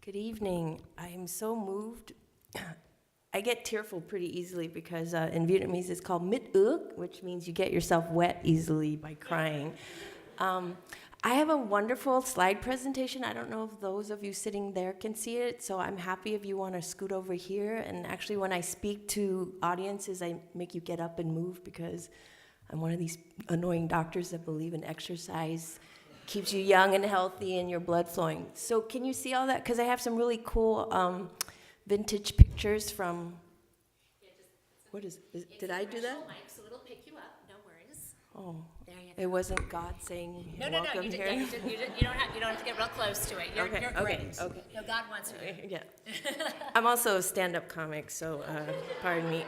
Good evening. I am so moved. I get tearful pretty easily because in Vietnamese it's called mít ướt, which means you get yourself wet easily by crying. I have a wonderful slide presentation. I don't know if those of you sitting there can see it, so I'm happy if you want to scoot over here. And actually, when I speak to audiences, I make you get up and move because I'm one of these annoying doctors that believe in exercise. Keeps you young and healthy and your blood flowing. So can you see all that? Because I have some really cool vintage pictures from, did I do that? Mic, so it'll pick you up, no worries. Oh, There you go. it wasn't God saying No, welcome you, here? yeah, you don't have to get real close to it. You're great. Okay. No, God wants you. Yeah. I'm also a stand-up comic, so pardon me.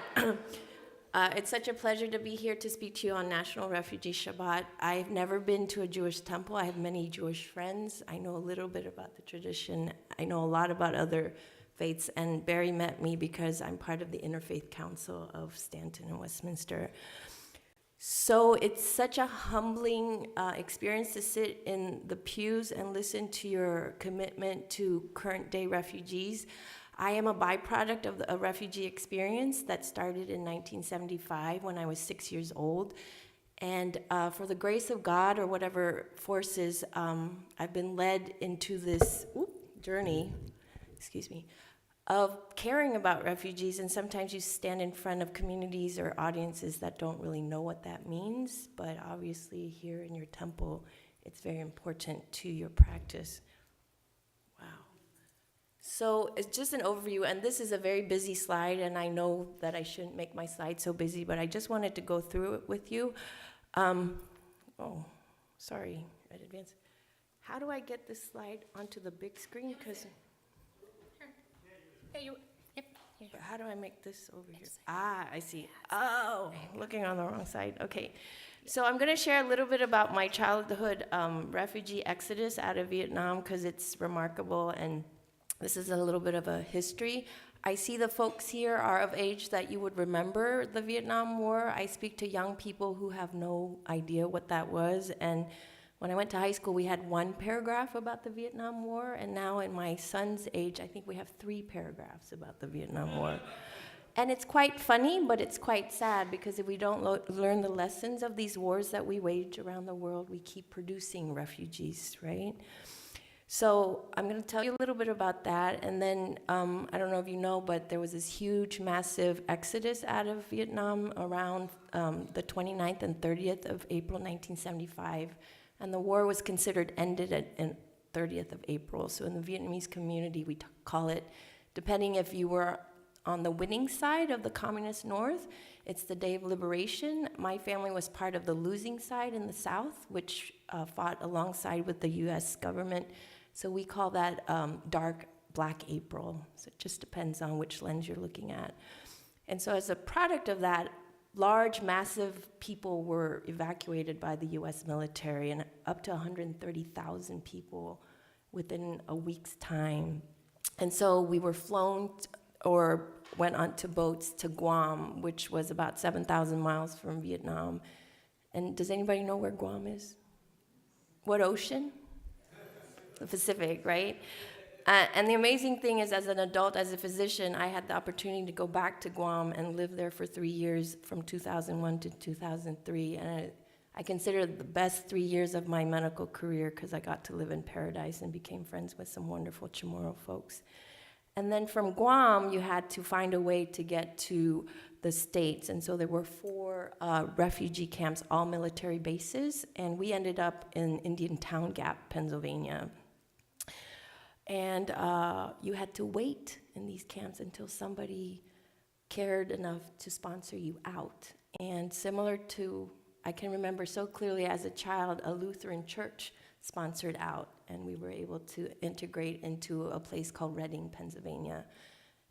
It's such a pleasure to be here to speak to you on National Refugee Shabbat. I've never been to a Jewish temple. I have many Jewish friends. I know a little bit about the tradition. I know a lot about other faiths, and Barry met me because I'm part of the Interfaith Council of Stanton and Westminster. So it's such a humbling experience to sit in the pews and listen to your commitment to current-day refugees. I am a byproduct of a refugee experience that started in 1975 when I was 6 years old. And for the grace of God or whatever forces, I've been led into this journey, of caring about refugees. And sometimes you stand in front of communities or audiences that don't really know what that means. But obviously here in your temple, it's very important to your practice. So it's just an overview, and this is a very busy slide, and I know that I shouldn't make my slide so busy, but I just wanted to go through it with you. Sorry, in advance. How do I get this slide onto the big screen? Because how do I make this over here? I see. Oh, looking on the wrong side. Okay. So I'm going to share a little bit about my childhood refugee exodus out of Vietnam because it's remarkable, and this is a little bit of a history. I see the folks here are of age that you would remember the Vietnam War. I speak to young people who have no idea what that was. And when I went to high school, we had one paragraph about the Vietnam War. And now in my son's age, I think we have 3 paragraphs about the Vietnam War. And it's quite funny, but it's quite sad because if we don't learn the lessons of these wars that we wage around the world, we keep producing refugees, right? So I'm going to tell you a little bit about that, and then I don't know if you know, but there was this huge, massive exodus out of Vietnam around the 29th and 30th of April 1975, and the war was considered ended at 30th of April. So in the Vietnamese community, we call it, depending if you were on the winning side of the communist north, it's the day of liberation. My family was part of the losing side in the south, which fought alongside with the U.S. government. So we call that dark black April. So it just depends on which lens you're looking at. And so as a product of that, large, massive people were evacuated by the U.S. military, and up to 130,000 people within a week's time. And so we were flown or went onto boats to Guam, which was about 7,000 miles from Vietnam. And does anybody know where Guam is? What ocean? The Pacific, right? And the amazing thing is, as an adult, as a physician, I had the opportunity to go back to Guam and live there for 3 years, from 2001 to 2003. And I consider it the best 3 years of my medical career because I got to live in paradise and became friends with some wonderful Chamorro folks. And then from Guam, you had to find a way to get to the States. And so there were 4 refugee camps, all military bases, and we ended up in Indian Town Gap, Pennsylvania. And you had to wait in these camps until somebody cared enough to sponsor you out. And similar to, I can remember so clearly as a child, a Lutheran church sponsored out, and we were able to integrate into a place called Reading, Pennsylvania.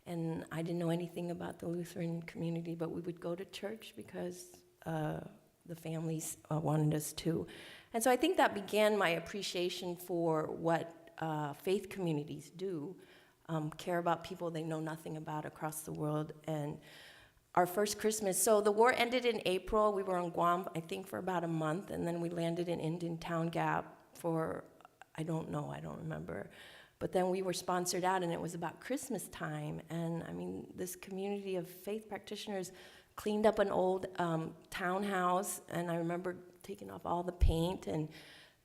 And I didn't know anything about the Lutheran community, but we would go to church because the families wanted us to. And so I think that began my appreciation for what faith communities do, care about people they know nothing about across the world. And our first Christmas, so the war ended in April. We were on Guam, I think, for about a month, and then we landed in Indian Town Gap for, I don't remember. But then we were sponsored out, and it was about Christmas time. And I mean, this community of faith practitioners cleaned up an old townhouse, and I remember taking off all the paint, and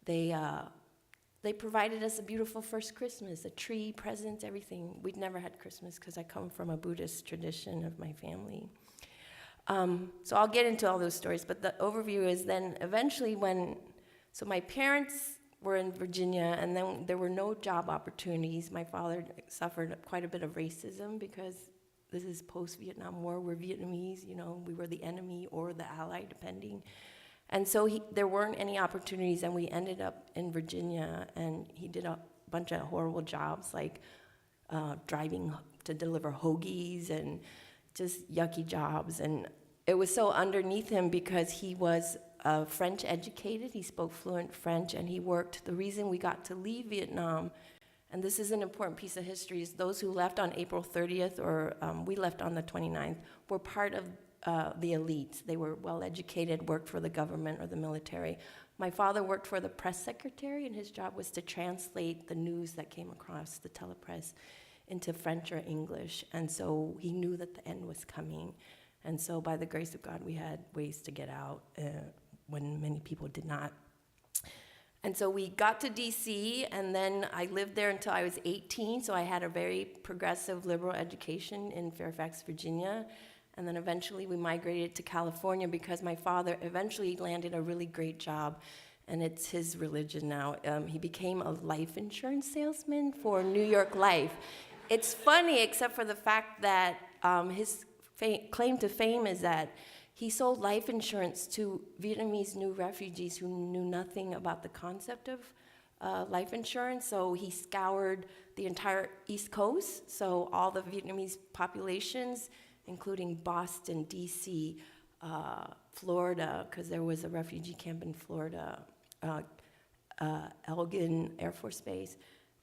they provided us a beautiful first Christmas, a tree, presents, everything. We'd never had Christmas because I come from a Buddhist tradition of my family. So I'll get into all those stories, but the overview is then eventually so my parents were in Virginia, and then there were no job opportunities. My father suffered quite a bit of racism because this is post-Vietnam War. We're Vietnamese, we were the enemy or the ally, depending. And so there weren't any opportunities, and we ended up in Virginia, and he did a bunch of horrible jobs, like driving to deliver hoagies and just yucky jobs. And it was so underneath him because he was French educated, he spoke fluent French, and he worked. The reason we got to leave Vietnam, and this is an important piece of history, is those who left on April 30th, or we left on the 29th, were part of the elites. They were well-educated, worked for the government or the military. My father worked for the press secretary, and his job was to translate the news that came across the telepress into French or English. And so he knew that the end was coming. And so by the grace of God, we had ways to get out when many people did not. And so we got to DC, and then I lived there until I was 18, so I had a very progressive liberal education in Fairfax, Virginia. And then eventually we migrated to California because my father eventually landed a really great job, and it's his religion now. He became a life insurance salesman for New York Life. It's funny, except for the fact that his claim to fame is that he sold life insurance to Vietnamese new refugees who knew nothing about the concept of life insurance. So he scoured the entire East Coast, so all the Vietnamese populations, including Boston, DC, Florida, because there was a refugee camp in Florida, Elgin Air Force Base,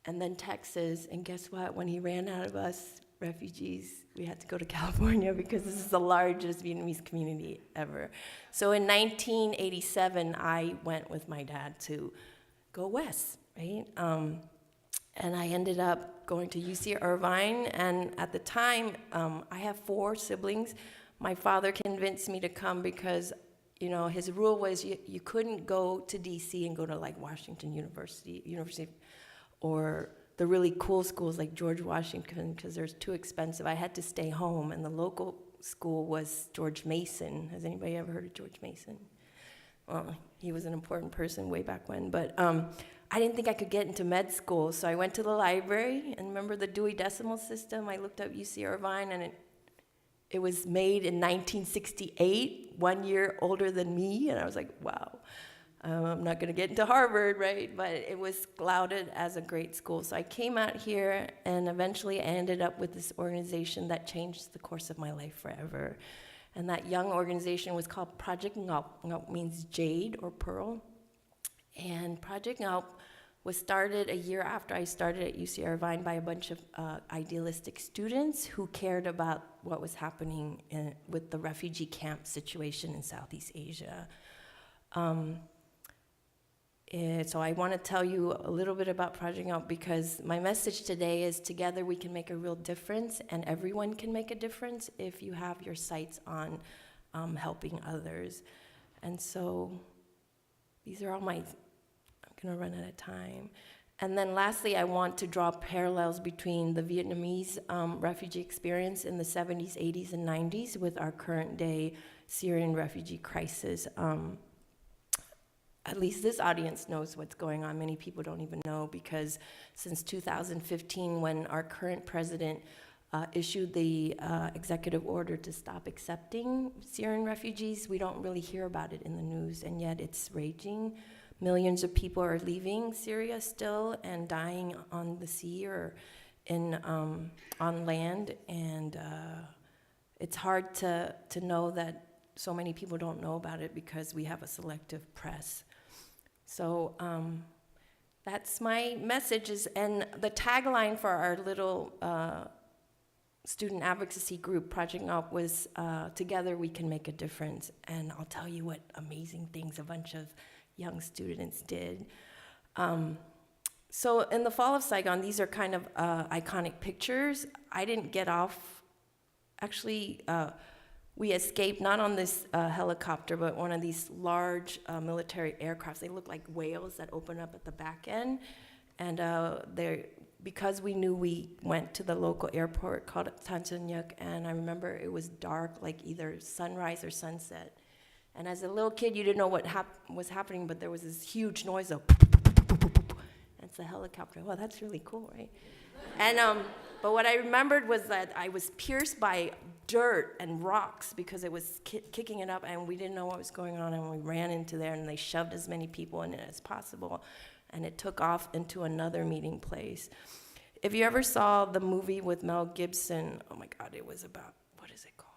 and then Texas. And guess what? When he ran out of us refugees, we had to go to California because this is the largest Vietnamese community ever. So in 1987, I went with my dad to go west, right? And I ended up going to UC Irvine, and at the time, I have 4 siblings. My father convinced me to come because, his rule was you couldn't go to DC and go to like Washington University, or the really cool schools like George Washington, because they're too expensive. I had to stay home, and the local school was George Mason. Has anybody ever heard of George Mason? Well, he was an important person way back when, but I didn't think I could get into med school, so I went to the library, and remember the Dewey Decimal System? I looked up UC Irvine, and it was made in 1968, 1 year older than me, and I was like, wow. I'm not going to get into Harvard, right? But it was lauded as a great school. So I came out here, and eventually I ended up with this organization that changed the course of my life forever. And that young organization was called Project Ngaup. Ngaup means jade or pearl. And Project Ngaup was started a year after I started at UC Irvine by a bunch of idealistic students who cared about what was happening with the refugee camp situation in Southeast Asia. So I want to tell you a little bit about Project Out because my message today is together we can make a real difference, and everyone can make a difference if you have your sights on helping others. And so these are all I'm going to run out of time. And then lastly, I want to draw parallels between the Vietnamese refugee experience in the 70s, 80s, and 90s with our current day Syrian refugee crisis. at least this audience knows what's going on. Many people don't even know, because since 2015, when our current president issued the executive order to stop accepting Syrian refugees, we don't really hear about it in the news, and yet it's raging. Millions of people are leaving Syria still and dying on the sea or on land, and it's hard to know that so many people don't know about it because we have a selective press. So that's my messages, and the tagline for our little student advocacy group, Project Up, was together we can make a difference. And I'll tell you what amazing things a bunch of young students did. So in the fall of Saigon, these are kind of iconic pictures. I didn't get off, actually, we escaped not on this helicopter, but one of these large military aircrafts. They look like whales that open up at the back end. And because we knew we went to the local airport called Tanzanyuk, and I remember it was dark, like either sunrise or sunset. And as a little kid, you didn't know what was happening, but there was this huge noise of it's a helicopter. Well, that's really cool, right? And but what I remembered was that I was pierced by dirt and rocks because it was kicking it up, and we didn't know what was going on, and we ran into there, and they shoved as many people in it as possible, and it took off into another meeting place. If you ever saw the movie with Mel Gibson, oh my God, it was about, what is it called?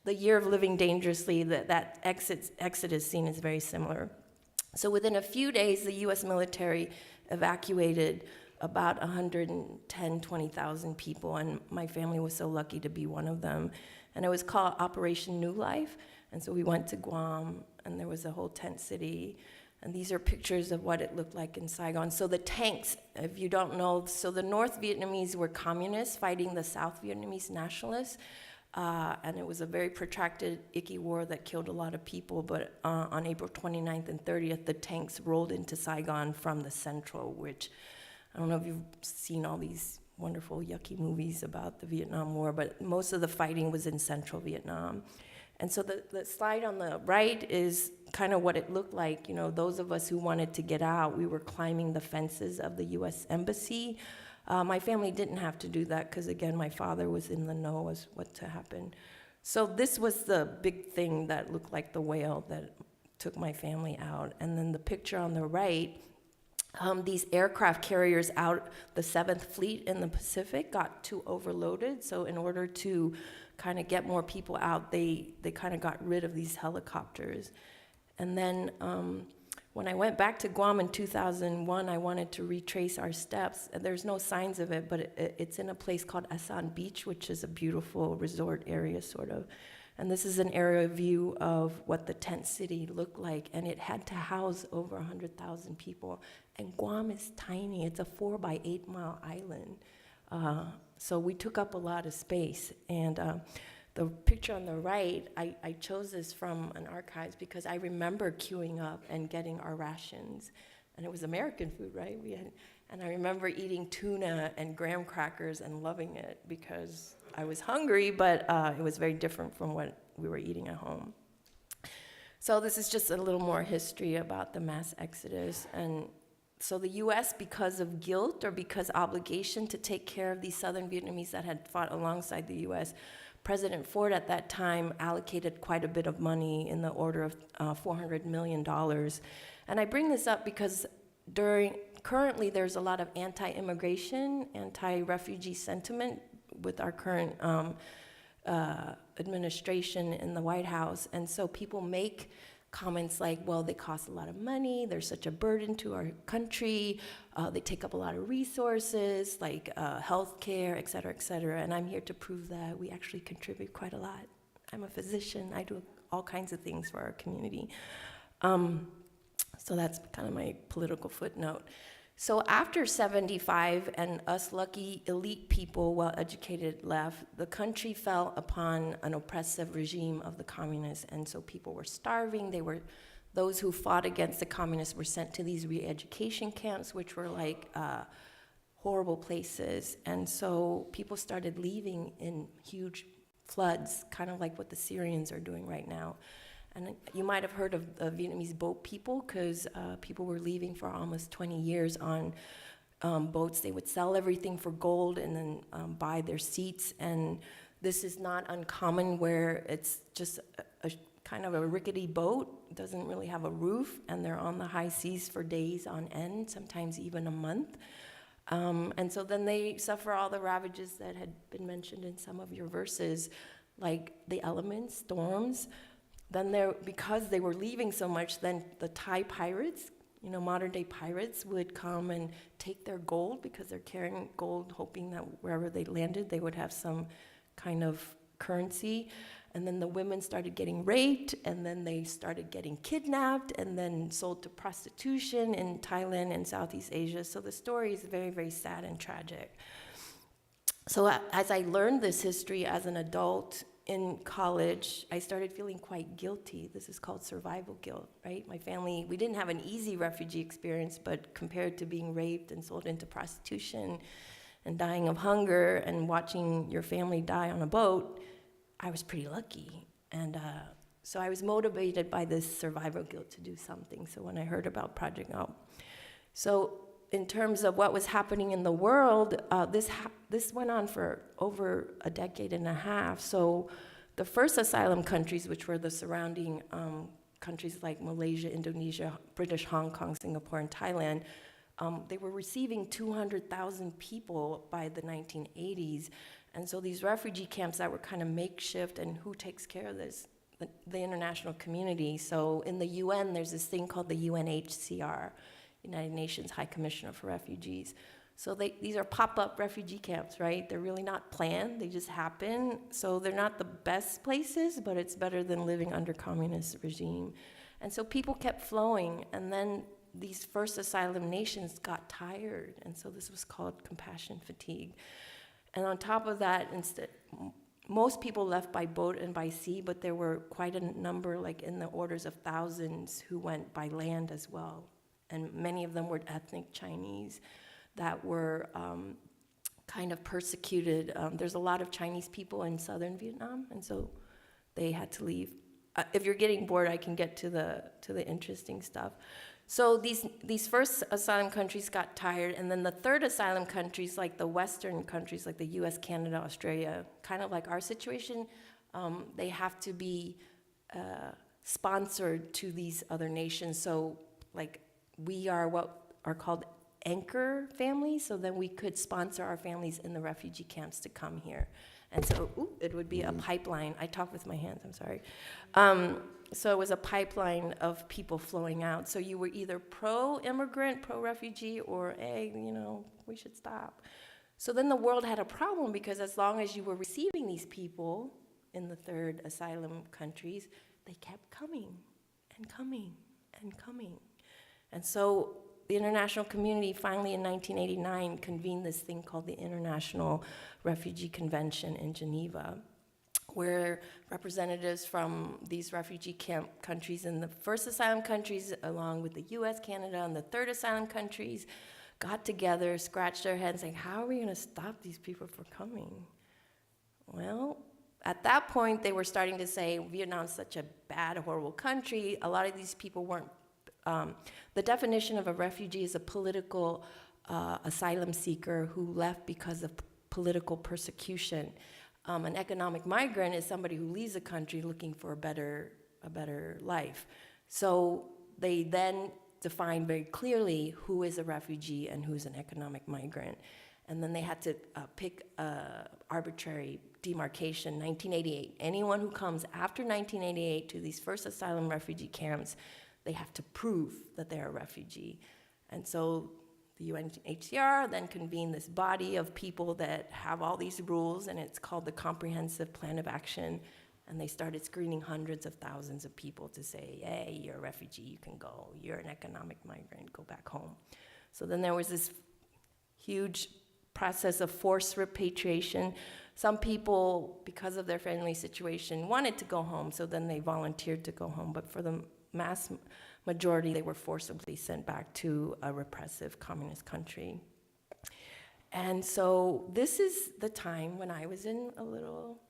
The Year of Living Dangerously. That Exodus scene is very similar. So within a few days, the U.S. military evacuated about 20,000 people, and my family was so lucky to be one of them. And it was called Operation New Life, and so we went to Guam, and there was a whole tent city, and these are pictures of what it looked like in Saigon. So the tanks, if you don't know, so the North Vietnamese were communists fighting the South Vietnamese nationalists, and it was a very protracted, icky war that killed a lot of people, but on April 29th and 30th, the tanks rolled into Saigon from the Central, which, I don't know if you've seen all these wonderful, yucky movies about the Vietnam War, but most of the fighting was in Central Vietnam. And so the slide on the right is kind of what it looked like. You know, those of us who wanted to get out, we were climbing the fences of the U.S. Embassy. My family didn't have to do that because, again, my father was in the know as what to happen. So this was the big thing that looked like the whale that took my family out. And then the picture on the right, these aircraft carriers out, the 7th Fleet in the Pacific got too overloaded. So in order to kind of get more people out, they kind of got rid of these helicopters. And then when I went back to Guam in 2001, I wanted to retrace our steps. There's no signs of it, but it's in a place called Asan Beach, which is a beautiful resort area, sort of. And this is an aerial view of what the tent city looked like, and it had to house over 100,000 people. And Guam is tiny. It's a 4 by 8 mile island. So we took up a lot of space. And the picture on the right, I chose this from an archives because I remember queuing up and getting our rations. And it was American food, right? And I remember eating tuna and graham crackers and loving it because I was hungry, but it was very different from what we were eating at home. So this is just a little more history about the mass exodus. And so the U.S., because of guilt or because obligation to take care of these Southern Vietnamese that had fought alongside the U.S., President Ford at that time allocated quite a bit of money in the order of $400 million. And I bring this up because currently there's a lot of anti-immigration, anti-refugee sentiment with our current administration in the White House. And so people make comments like, well, they cost a lot of money, they're such a burden to our country, they take up a lot of resources, like health care, et cetera, and I'm here to prove that we actually contribute quite a lot. I'm a physician, I do all kinds of things for our community. So that's kind of my political footnote. So after 75 and us lucky elite people, well-educated, left, the country fell upon an oppressive regime of the communists, and so people were starving. Those who fought against the communists were sent to these re-education camps, which were like horrible places, and so people started leaving in huge floods, kind of like what the Syrians are doing right now. And you might have heard of Vietnamese boat people, because people were leaving for almost 20 years on boats. They would sell everything for gold and then buy their seats. And this is not uncommon, where it's just a kind of a rickety boat, doesn't really have a roof, and they're on the high seas for days on end, sometimes even a month. And so then they suffer all the ravages that had been mentioned in some of your verses, like the elements, storms. Then because they were leaving so much, then the Thai pirates, modern day pirates, would come and take their gold, because they're carrying gold, hoping that wherever they landed, they would have some kind of currency. And then the women started getting raped, and then they started getting kidnapped, and then sold to prostitution in Thailand and Southeast Asia. So the story is very, very sad and tragic. So as I learned this history as an adult in college, I started feeling quite guilty. This is called survival guilt, right? My family, we didn't have an easy refugee experience, but compared to being raped and sold into prostitution and dying of hunger and watching your family die on a boat, I was pretty lucky. And so I was motivated by this survival guilt to do something. So when I heard about Project Out. So in terms of what was happening in the world, this went on for over a decade and a half. So the first asylum countries, which were the surrounding countries like Malaysia, Indonesia, British Hong Kong, Singapore, and Thailand, they were receiving 200,000 people by the 1980s. And so these refugee camps that were kind of makeshift, and who takes care of this? The international community. So in the UN, there's this thing called the UNHCR, United Nations High Commissioner for Refugees. So these are pop-up refugee camps, right? They're really not planned, they just happen. So they're not the best places, but it's better than living under communist regime. And so people kept flowing, and then these first asylum nations got tired, and so this was called compassion fatigue. And on top of that, most people left by boat and by sea, but there were quite a number, like in the orders of thousands, who went by land as well. And many of them were ethnic Chinese that were kind of persecuted. There's a lot of Chinese people in southern Vietnam, and so they had to leave. If you're getting bored, I can get to the interesting stuff. So these first asylum countries got tired, and then the third asylum countries, like the Western countries, like the U.S., Canada, Australia, kind of like our situation, they have to be sponsored to these other nations. So, like, we are what are called anchor families, so then we could sponsor our families in the refugee camps to come here. And so it would be a pipeline. I talk with my hands, I'm sorry. So it was a pipeline of people flowing out. So you were either pro-immigrant, pro-refugee, or, hey, we should stop. So then the world had a problem, because as long as you were receiving these people in the third asylum countries, they kept coming and coming and coming. And so the international community finally in 1989 convened this thing called the International Refugee Convention in Geneva, where representatives from these refugee camp countries in the first asylum countries, along with the US, Canada, and the third asylum countries, got together, scratched their heads, saying, how are we going to stop these people from coming? Well, at that point, they were starting to say, Vietnam's such a bad, horrible country. A lot of these people weren't. The definition of a refugee is a political asylum seeker who left because of political persecution. An economic migrant is somebody who leaves a country looking for a better life. So they then define very clearly who is a refugee and who's an economic migrant. And then they had to pick arbitrary demarcation, 1988. Anyone who comes after 1988 to these first asylum refugee camps, they have to prove that they're a refugee. And so the UNHCR then convened this body of people that have all these rules, and it's called the Comprehensive Plan of Action. And they started screening hundreds of thousands of people to say, hey, you're a refugee, you can go. You're an economic migrant, go back home. So then there was this huge process of forced repatriation. Some people, because of their family situation, wanted to go home, so then they volunteered to go home. But for the mass majority, they were forcibly sent back to a repressive communist country. And so this is the time when I was in a little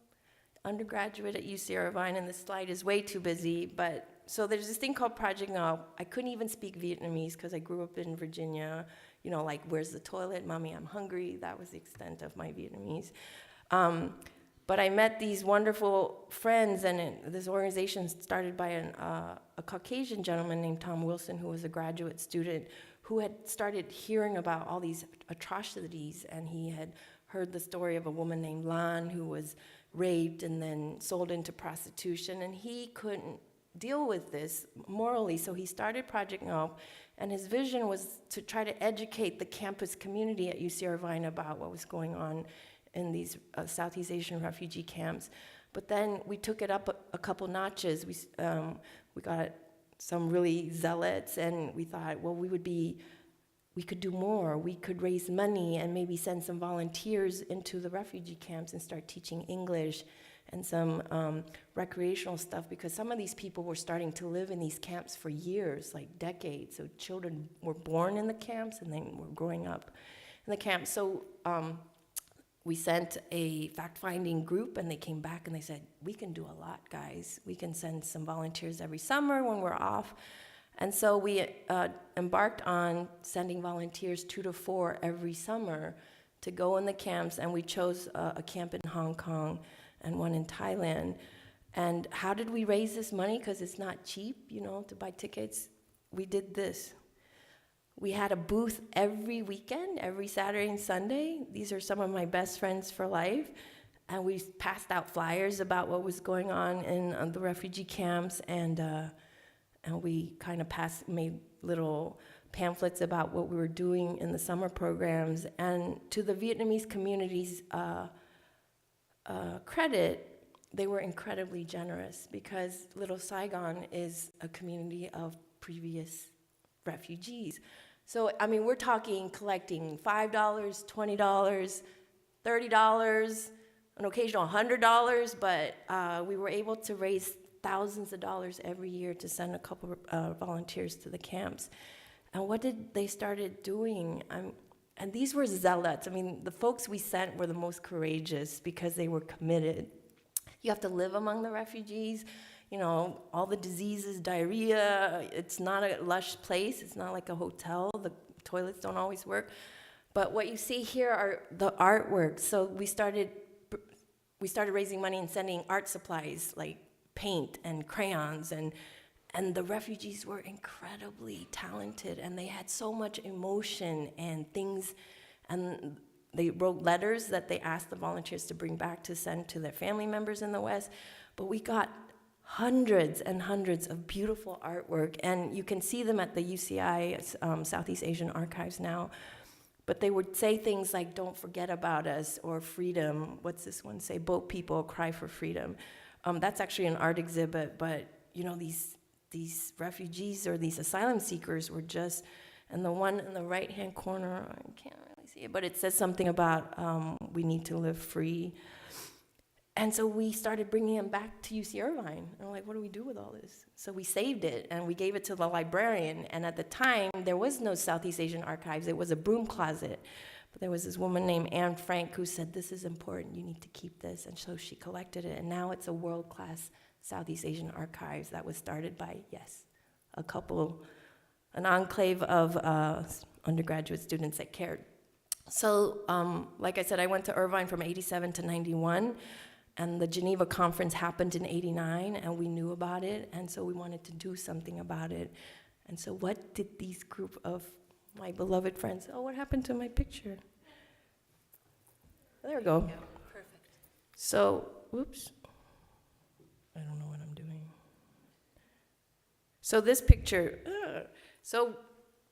undergraduate at UC Irvine, and this slide is way too busy, but so there's this thing called Project Ngao. I couldn't even speak Vietnamese because I grew up in Virginia, you know, like, where's the toilet? Mommy, I'm hungry. That was the extent of my Vietnamese. But I met these wonderful friends, and this organization started by a Caucasian gentleman named Tom Wilson, who was a graduate student, who had started hearing about all these atrocities, and he had heard the story of a woman named Lan who was raped and then sold into prostitution, and he couldn't deal with this morally, so he started Project Ngao, and his vision was to try to educate the campus community at UC Irvine about what was going on in these Southeast Asian refugee camps. But then we took it up a couple notches. We got some really zealots, and we thought, well, we could do more. We could raise money and maybe send some volunteers into the refugee camps and start teaching English and some recreational stuff, because some of these people were starting to live in these camps for years, like decades. So children were born in the camps and then were growing up in the camps. So we sent a fact-finding group, and they came back and they said, we can do a lot, guys. We can send some volunteers every summer when we're off. And so we embarked on sending volunteers 2 to 4 every summer to go in the camps, and we chose a camp in Hong Kong and one in Thailand. And how did we raise this money? Because it's not cheap, you know, to buy tickets. We did this. We had a booth every weekend, every Saturday and Sunday. These are some of my best friends for life. And we passed out flyers about what was going on in the refugee camps, and we kind of made little pamphlets about what we were doing in the summer programs. And to the Vietnamese community's credit, they were incredibly generous, because Little Saigon is a community of previous refugees. So, I mean, we're talking collecting $5, $20, $30, an occasional $100, but we were able to raise thousands of dollars every year to send a couple volunteers to the camps. And what did they started doing? And these were zealots. I mean, the folks we sent were the most courageous because they were committed. You have to live among the refugees. You know, all the diseases, diarrhea. It's not a lush place. It's not like a hotel. The toilets don't always work. But what you see here are the artwork. So we started raising money and sending art supplies like paint and crayons, and the refugees were incredibly talented, and they had so much emotion and things, and they wrote letters that they asked the volunteers to bring back to send to their family members in the West. But we got hundreds and hundreds of beautiful artwork, and you can see them at the UCI Southeast Asian Archives now. But they would say things like, don't forget about us, or freedom. What's this one say? Boat people cry for freedom. That's actually an art exhibit, but you know, these refugees or these asylum seekers were just, and the one in the right-hand corner, I can't really see it, but it says something about we need to live free. And so we started bringing them back to UC Irvine. And we're like, what do we do with all this? So we saved it, and we gave it to the librarian. And at the time, there was no Southeast Asian Archives. It was a broom closet. But there was this woman named Anne Frank who said, this is important. You need to keep this. And so she collected it. And now it's a world-class Southeast Asian Archives that was started by, yes, an enclave of undergraduate students that cared. So, like I said, I went to Irvine from 87 to 91. And the Geneva conference happened in 89, and we knew about it, and so we wanted to do something about it. And so what did these group of my beloved friends, oh, what happened to my picture? There we go. Perfect. So, whoops. I don't know what I'm doing. So this picture, so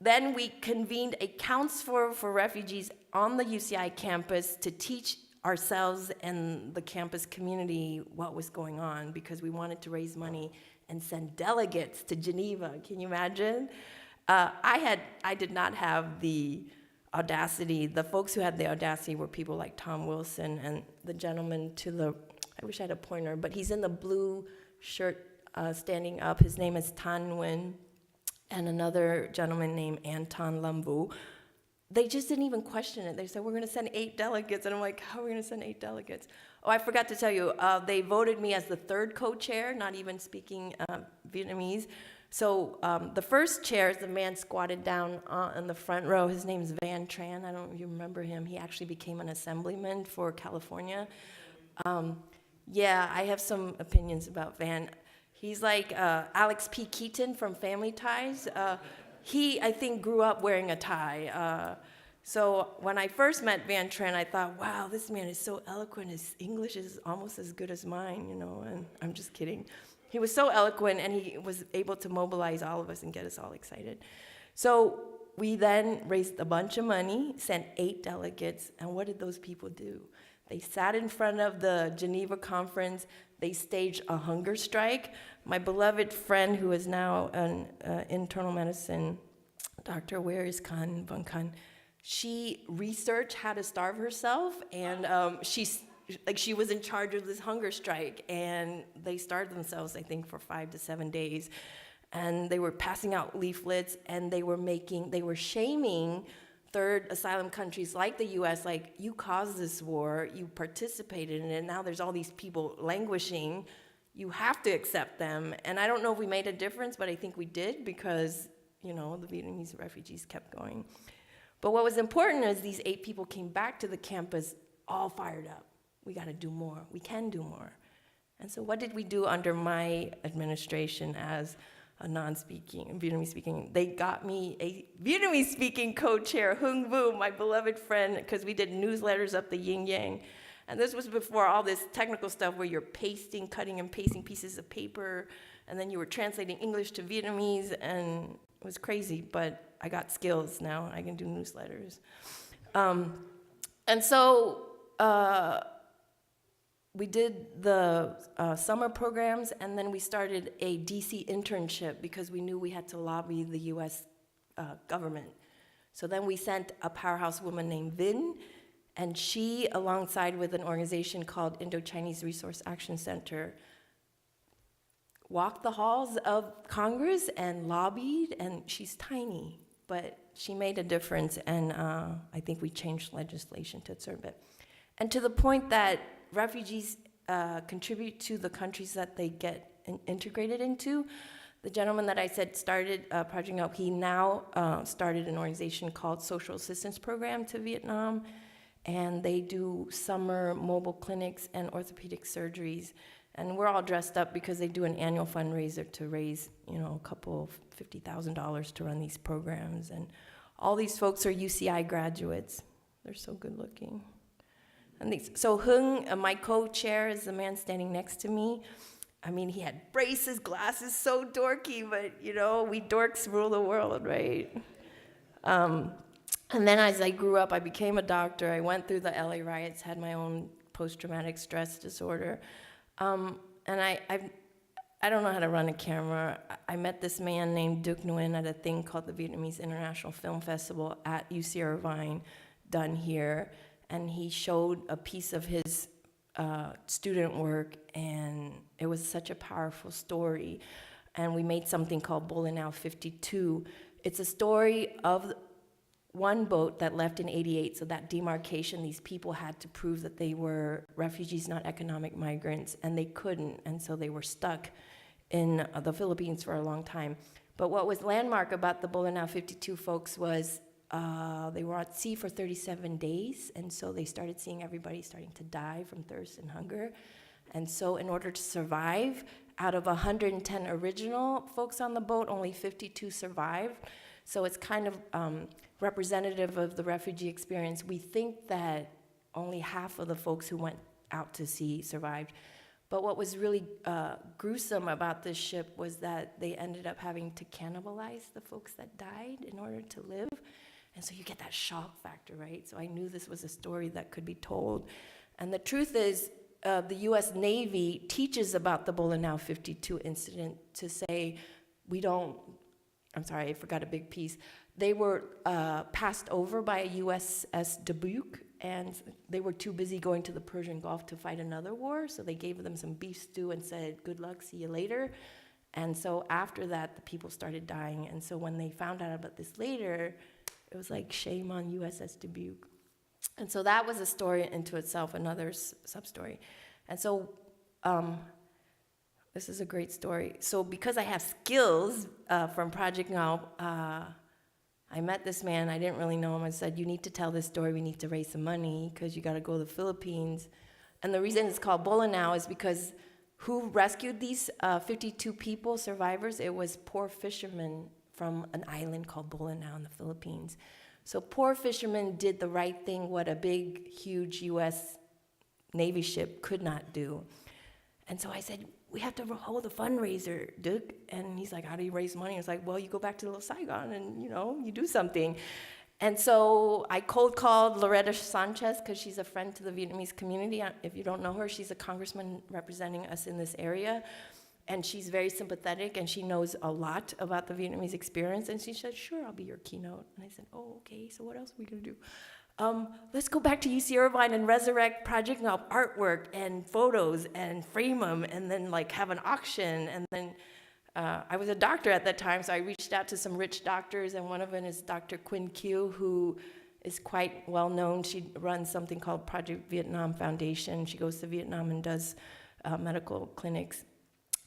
then we convened a council for refugees on the UCI campus to teach ourselves and the campus community what was going on, because we wanted to raise money and send delegates to Geneva. Can you imagine? I did not have the audacity. The folks who had the audacity were people like Tom Wilson and the gentleman to the, I wish I had a pointer, but he's in the blue shirt standing up. His name is Tan Nguyen, and another gentleman named Anton Lambu. They just didn't even question it. They said, we're going to send 8 delegates. And I'm like, how are we going to send 8 delegates? Oh, I forgot to tell you, they voted me as the third co-chair, not even speaking Vietnamese. So the first chair is the man squatted down in the front row. His name's Van Tran. I don't know if you remember him. He actually became an assemblyman for California. Yeah, I have some opinions about Van. He's like Alex P. Keaton from Family Ties. He, I think, grew up wearing a tie. So when I first met Van Tran, I thought, wow, this man is so eloquent. His English is almost as good as mine, you know, and I'm just kidding. He was so eloquent, and he was able to mobilize all of us and get us all excited. So we then raised a bunch of money, sent 8 delegates, and what did those people do? They sat in front of the Geneva conference. They staged a hunger strike. My beloved friend, who is now an internal medicine, Dr. Where is Khan Von Khan, she researched how to starve herself, and she was in charge of this hunger strike, and they starved themselves, I think, for 5 to 7 days. And they were passing out leaflets, and they were shaming third asylum countries like the US, like, you caused this war, you participated in it, and now there's all these people languishing, you have to accept them. And I don't know if we made a difference, but I think we did, because, you know, the Vietnamese refugees kept going. But what was important is these 8 people came back to the campus all fired up. We got to do more. We can do more. And so what did we do under my administration as a non-speaking, Vietnamese-speaking? They got me a Vietnamese-speaking co-chair, Hung Vu, my beloved friend, because we did newsletters up the yin-yang. And this was before all this technical stuff where you're cutting and pasting pieces of paper, and then you were translating English to Vietnamese, and it was crazy, but I got skills now. I can do newsletters. And so we did the summer programs, and then we started a DC internship because we knew we had to lobby the US government. So then we sent a powerhouse woman named Vin, and she, alongside with an organization called Indo-Chinese Resource Action Center, walked the halls of Congress and lobbied, and she's tiny, but she made a difference, and I think we changed legislation to serve it. And to the point that refugees contribute to the countries that they get integrated into. The gentleman that I said started Project Help, he now started an organization called Social Assistance Program to Vietnam, and they do summer mobile clinics and orthopedic surgeries. And we're all dressed up because they do an annual fundraiser to raise, you know, a couple $50,000 to run these programs. And all these folks are UCI graduates. They're so good looking. And so Hung, my co-chair, is the man standing next to me. I mean, he had braces, glasses, so dorky, but, you know, we dorks rule the world, right? And then as I grew up, I became a doctor. I went through the LA riots, had my own post-traumatic stress disorder. And I don't know how to run a camera. I met this man named Duc Nguyen at a thing called the Vietnamese International Film Festival at UC Irvine, done here. And he showed a piece of his student work, and it was such a powerful story. And we made something called Bolinao 52. It's a story of one boat that left in '88, so that demarcation, these people had to prove that they were refugees, not economic migrants, and they couldn't, and so they were stuck in the Philippines for a long time. But what was landmark about the Bolinao 52 folks was they were at sea for 37 days, and so they started seeing everybody starting to die from thirst and hunger. And so in order to survive, out of 110 original folks on the boat, only 52 survived. So it's kind of representative of the refugee experience. We think that only half of the folks who went out to sea survived. But what was really gruesome about this ship was that they ended up having to cannibalize the folks that died in order to live. And so you get that shock factor, right? So I knew this was a story that could be told. And the truth is, the US Navy teaches about the Bolinao 52 incident to say, I'm sorry, I forgot a big piece. They were passed over by a USS Dubuque, and they were too busy going to the Persian Gulf to fight another war, so they gave them some beef stew and said, good luck, see you later. And so after that, the people started dying, and so when they found out about this later, it was like, shame on USS Dubuque. And so that was a story into itself, another sub-story. And so this is a great story. So because I have skills from Project Now, I met this man. I didn't really know him. I said, you need to tell this story. We need to raise some money because you got to go to the Philippines. And the reason it's called Bola Now is because who rescued these 52 people, survivors? It was poor fishermen from an island called Bola Now in the Philippines. So poor fishermen did the right thing, what a big, huge U.S. Navy ship could not do. And so I said, we have to hold a fundraiser, Duke. And he's like, how do you raise money? I was like, well, you go back to Little Saigon and, you do something. And so I cold called Loretta Sanchez because she's a friend to the Vietnamese community. If you don't know her, she's a congressman representing us in this area. And she's very sympathetic, and she knows a lot about the Vietnamese experience. And she said, sure, I'll be your keynote. And I said, oh, okay, so what else are we going to do? Let's go back to UC Irvine and resurrect Project Now artwork and photos and frame them and then have an auction. And then I was a doctor at that time, so I reached out to some rich doctors, and one of them is Dr. Quinn Q, who is quite well known. She runs something called Project Vietnam Foundation. She goes to Vietnam and does medical clinics.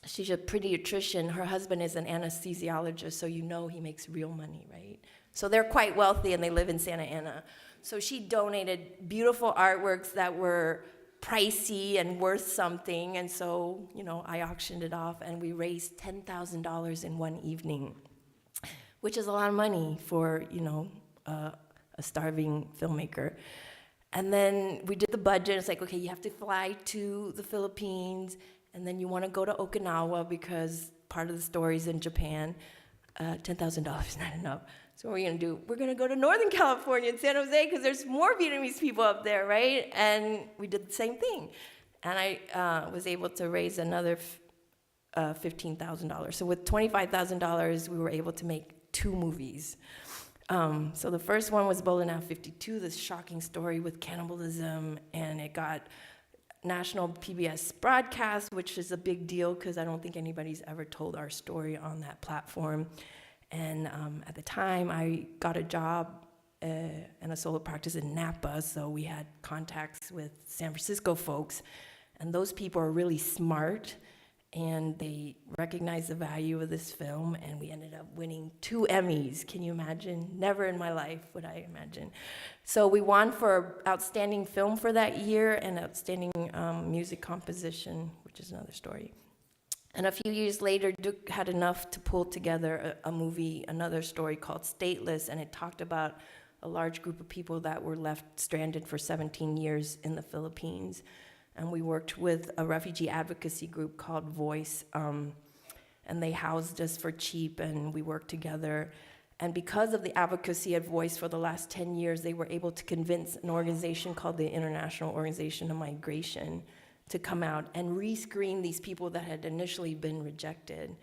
She's a pediatrician. Her husband is an anesthesiologist, so he makes real money, right? So they're quite wealthy, and they live in Santa Ana. So she donated beautiful artworks that were pricey and worth something, and so, I auctioned it off, and we raised $10,000 in one evening, which is a lot of money for, a starving filmmaker. And then we did the budget. It's like, okay, you have to fly to the Philippines, and then you want to go to Okinawa because part of the story's in Japan. $10,000 is not enough. So what are we going to do? We're going to go to Northern California in San Jose because there's more Vietnamese people up there, right? And we did the same thing. And I was able to raise another $15,000. So with $25,000, we were able to make 2 movies. So the first one was Bola Now 52, this shocking story with cannibalism, and it got national PBS broadcast, which is a big deal because I don't think anybody's ever told our story on that platform. And at the time, I got a job in a solo practice in Napa, so we had contacts with San Francisco folks, and those people are really smart, and they recognized the value of this film, and we ended up winning 2 Emmys. Can you imagine? Never in my life would I imagine. So we won for Outstanding Film for that year and Outstanding Music Composition, which is another story. And a few years later, Duke had enough to pull together a movie, another story called Stateless, and it talked about a large group of people that were left stranded for 17 years in the Philippines. And we worked with a refugee advocacy group called Voice, and they housed us for cheap, and we worked together. And because of the advocacy at Voice for the last 10 years, they were able to convince an organization called the International Organization of Migration to come out and rescreen these people that had initially been rejected.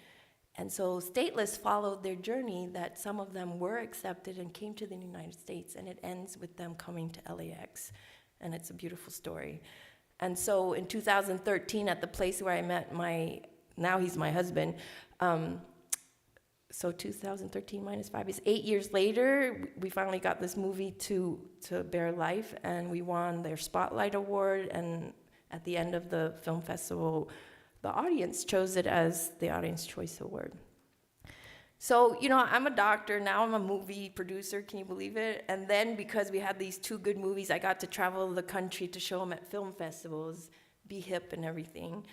And so Stateless followed their journey, that some of them were accepted and came to the United States, and it ends with them coming to LAX, and it's a beautiful story. And so in 2013, at the place where I met now he's my husband, so 2013 minus 5 is 8 years later, we finally got this movie to bear life, and we won their Spotlight Award, and at the end of the film festival, the audience chose it as the Audience Choice Award. So, I'm a doctor, now I'm a movie producer, can you believe it? And then because we had these 2 good movies, I got to travel the country to show them at film festivals, be hip and everything.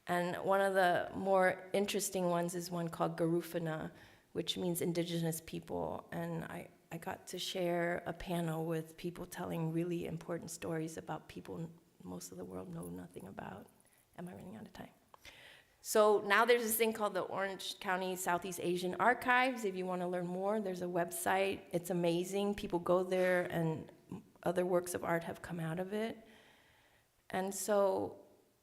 And one of the more interesting ones is one called Garufuna, which means indigenous people. And I got to share a panel with people telling really important stories about people most of the world know nothing about. Am I running out of time? So now there's this thing called the Orange County Southeast Asian Archives. If you want to learn more, there's a website. It's amazing. People go there, and other works of art have come out of it. And so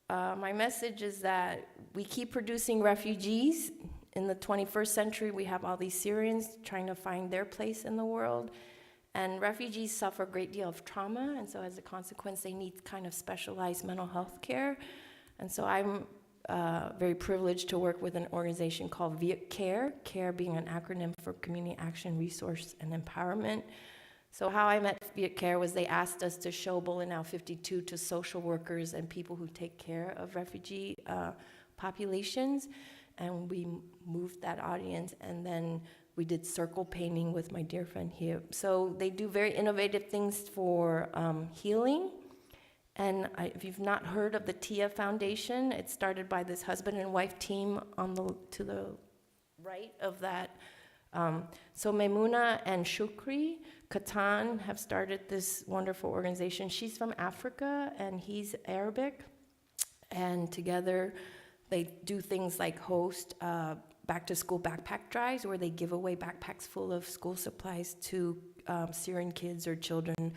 my message is that we keep producing refugees. In the 21st century, we have all these Syrians trying to find their place in the world. And refugees suffer a great deal of trauma, and so as a consequence, they need kind of specialized mental health care. And so I'm very privileged to work with an organization called Viet Care, CARE being an acronym for Community Action, Resource, and Empowerment. So how I met Viet Care was they asked us to show Bolinao 52 to social workers and people who take care of refugee populations. And we moved that audience, and then we did circle painting with my dear friend here. So they do very innovative things for healing. And if you've not heard of the TIA Foundation, it started by this husband and wife team to the right of that. So Maimuna and Shukri Katan have started this wonderful organization. She's from Africa and he's Arabic. And together they do things like host back to school backpack drives where they give away backpacks full of school supplies to Syrian kids or children,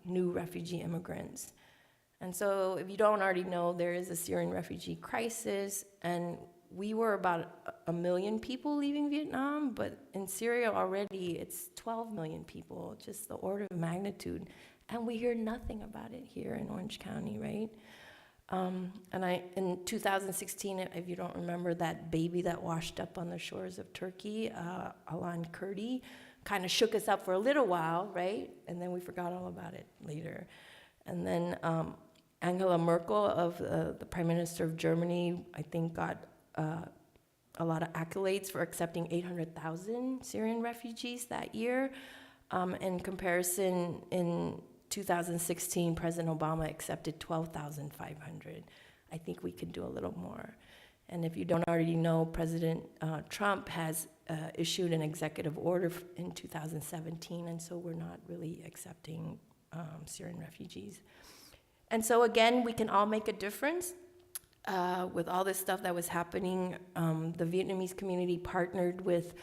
new refugee immigrants. And so if you don't already know, there is a Syrian refugee crisis, and we were about 1 million people leaving Vietnam, but in Syria already it's 12 million people, just the order of magnitude. And we hear nothing about it here in Orange County, right? In 2016, if you don't remember, that baby that washed up on the shores of Turkey, Alan Kurdi, kind of shook us up for a little while, right? And then we forgot all about it later. And then Angela Merkel, the Prime Minister of Germany, I think got a lot of accolades for accepting 800,000 Syrian refugees that year. In comparison, in 2016, President Obama accepted 12,500. I think we could do a little more. And if you don't already know, President Trump has issued an executive order in 2017, and so we're not really accepting Syrian refugees. And so again, we can all make a difference. With all this stuff that was happening, the Vietnamese community partnered with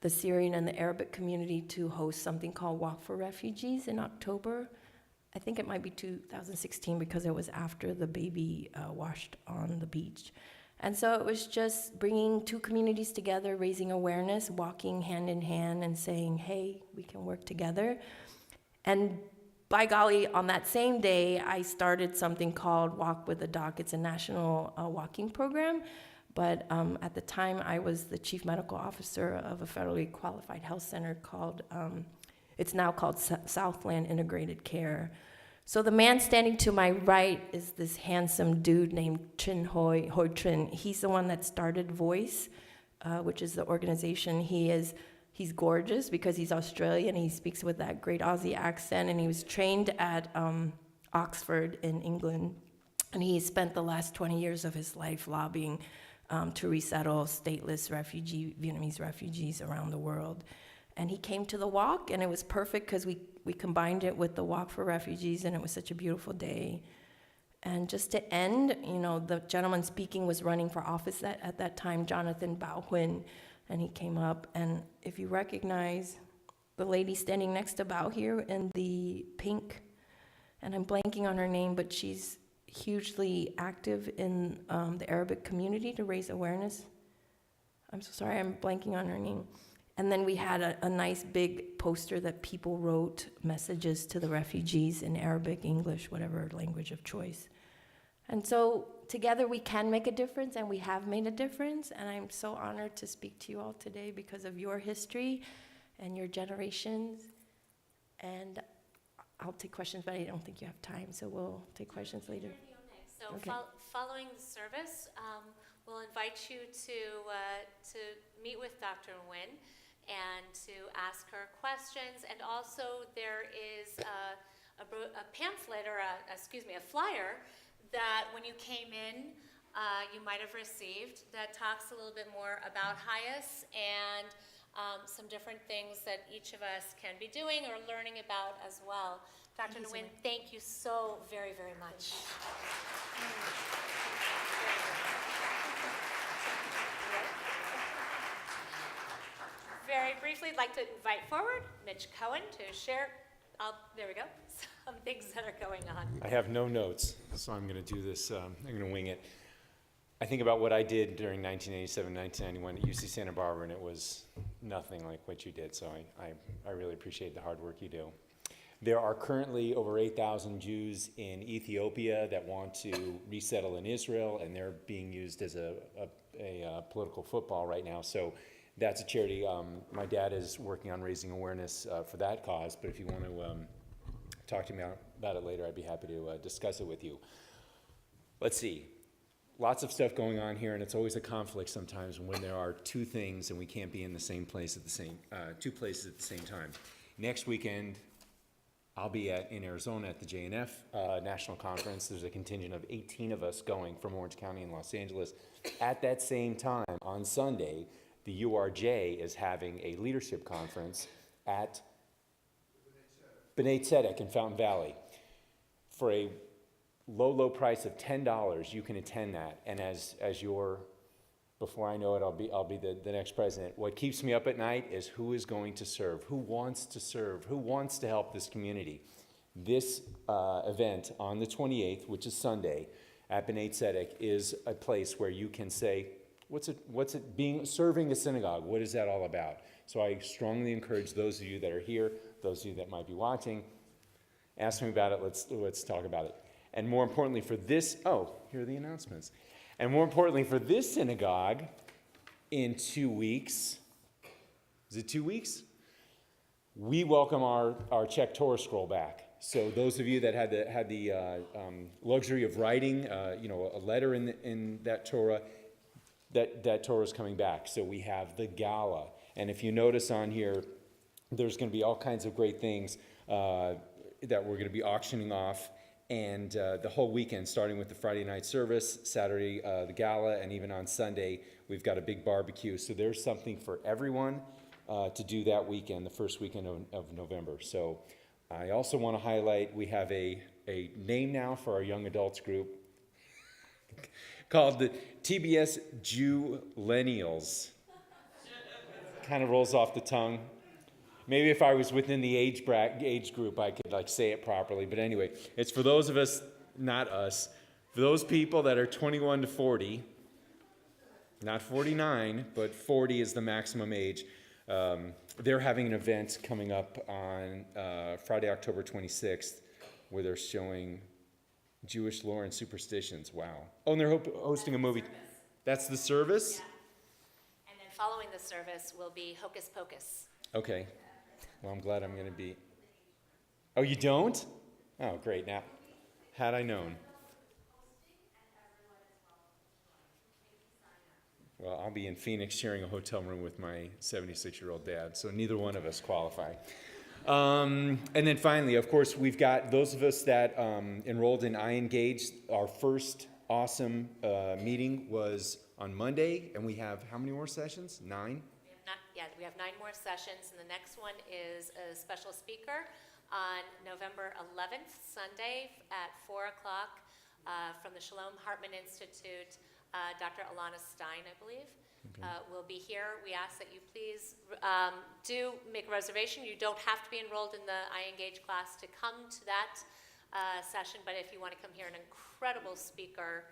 the Syrian and the Arabic community to host something called Walk for Refugees in October. I think it might be 2016 because it was after the baby washed on the beach. And so it was just bringing two communities together, raising awareness, walking hand in hand and saying, hey, we can work together. And by golly, on that same day, I started something called Walk with a Doc. It's a national walking program. But at the time, I was the chief medical officer of a federally qualified health center called, it's now called Southland Integrated Care. So the man standing to my right is this handsome dude named Trinh Hoi Trinh. He's the one that started Voice, which is the organization. He's gorgeous because he's Australian. He speaks with that great Aussie accent, and he was trained at Oxford in England. And he spent the last 20 years of his life lobbying to resettle stateless Vietnamese refugees around the world. And he came to the walk, and it was perfect because we combined it with the Walk for Refugees, and it was such a beautiful day. And just to end, the gentleman speaking was running for office at that time, Jonathan Bao Huynh. And he came up, and if you recognize the lady standing next to Bao here in the pink, and I'm blanking on her name, but she's hugely active in the Arabic community to raise awareness. I'm so sorry, I'm blanking on her name. And then we had a nice big poster that people wrote messages to the refugees in Arabic, English, whatever language of choice. And so together we can make a difference, and we have made a difference, and I'm so honored to speak to you all today because of your history and your generations. And I'll take questions, but I don't think you have time, so we'll take questions later. So Okay. Following the service, we'll invite you to meet with Dr. Nguyen and to ask her questions. And also there is a pamphlet or a flyer that when you came in, you might have received that talks a little bit more about HIAS and some different things that each of us can be doing or learning about as well. Dr. Nguyen, thank you so very, very much. Very briefly, I'd like to invite forward Mitch Cohen to share, there we go, some things that are going on. I have no notes, so I'm going to do this, I'm going to wing it. I think about what I did during 1987, 1991 at UC Santa Barbara, and it was nothing like what you did, so I really appreciate the hard work you do. There are currently over 8,000 Jews in Ethiopia that want to resettle in Israel, and they're being used as a political football right now. So that's a charity. My dad is working on raising awareness for that cause, but if you want to talk to me about it later, I'd be happy to discuss it with you. Let's see. Lots of stuff going on here, and it's always a conflict sometimes when there are two things and we can't be in the same place at the same, two places at the same time. Next weekend, I'll be in Arizona at the JNF National Conference. There's a contingent of 18 of us going from Orange County and Los Angeles. At that same time, on Sunday, the URJ is having a leadership conference at B'nai Tzedek in Fountain Valley. For a low price of $10, you can attend that. And as your, before I know it, I'll be the next president. What keeps me up at night is who is going to serve, who wants to serve, who wants to help this community. This event on the 28th, which is Sunday, at B'nai Tzedek, is a place where you can say, what's it being serving a synagogue? What is that all about? So I strongly encourage those of you that are here, those of you that might be watching, ask me about it. Let's talk about it. And more importantly for this, here are the announcements. And more importantly for this synagogue, in 2 weeks, is it 2 weeks? We welcome our Czech Torah scroll back. So those of you that had the luxury of writing, a letter in that Torah, that Torah is coming back. So we have the gala. And if you notice on here, there's going to be all kinds of great things that we're going to be auctioning off. And the whole weekend, starting with the Friday night service, Saturday the gala, and even on Sunday, we've got a big barbecue. So there's something for everyone to do that weekend, the first weekend of November. So I also want to highlight, we have a name now for our young adults group called the TBS Jewlennials. Kind of rolls off the tongue. Maybe if I was within the age group, I could say it properly. But anyway, it's for those of us, not us, for those people that are 21 to 40, not 49, but 40 is the maximum age. They're having an event coming up on Friday, October 26th, where they're showing Jewish lore and superstitions. Wow. Oh, and they're hosting a movie. That's the service? Yeah. And then following the service will be Hocus Pocus. Okay. Well, I'm glad I'm going to be. Oh, you don't? Oh, great. Now, had I known. Well, I'll be in Phoenix sharing a hotel room with my 76-year-old dad, so neither one of us qualify. And then finally, of course, we've got those of us that enrolled in iEngage. Our first awesome meeting was on Monday, and we have how many more sessions? 9? We have 9 more sessions, and the next one is a special speaker on November 11th, Sunday at 4 o'clock from the Sholom Hartman Institute. Dr. Alana Stein, I believe, will be here. We ask that you please do make a reservation. You don't have to be enrolled in the iEngage class to come to that session, but if you want to come hear an incredible speaker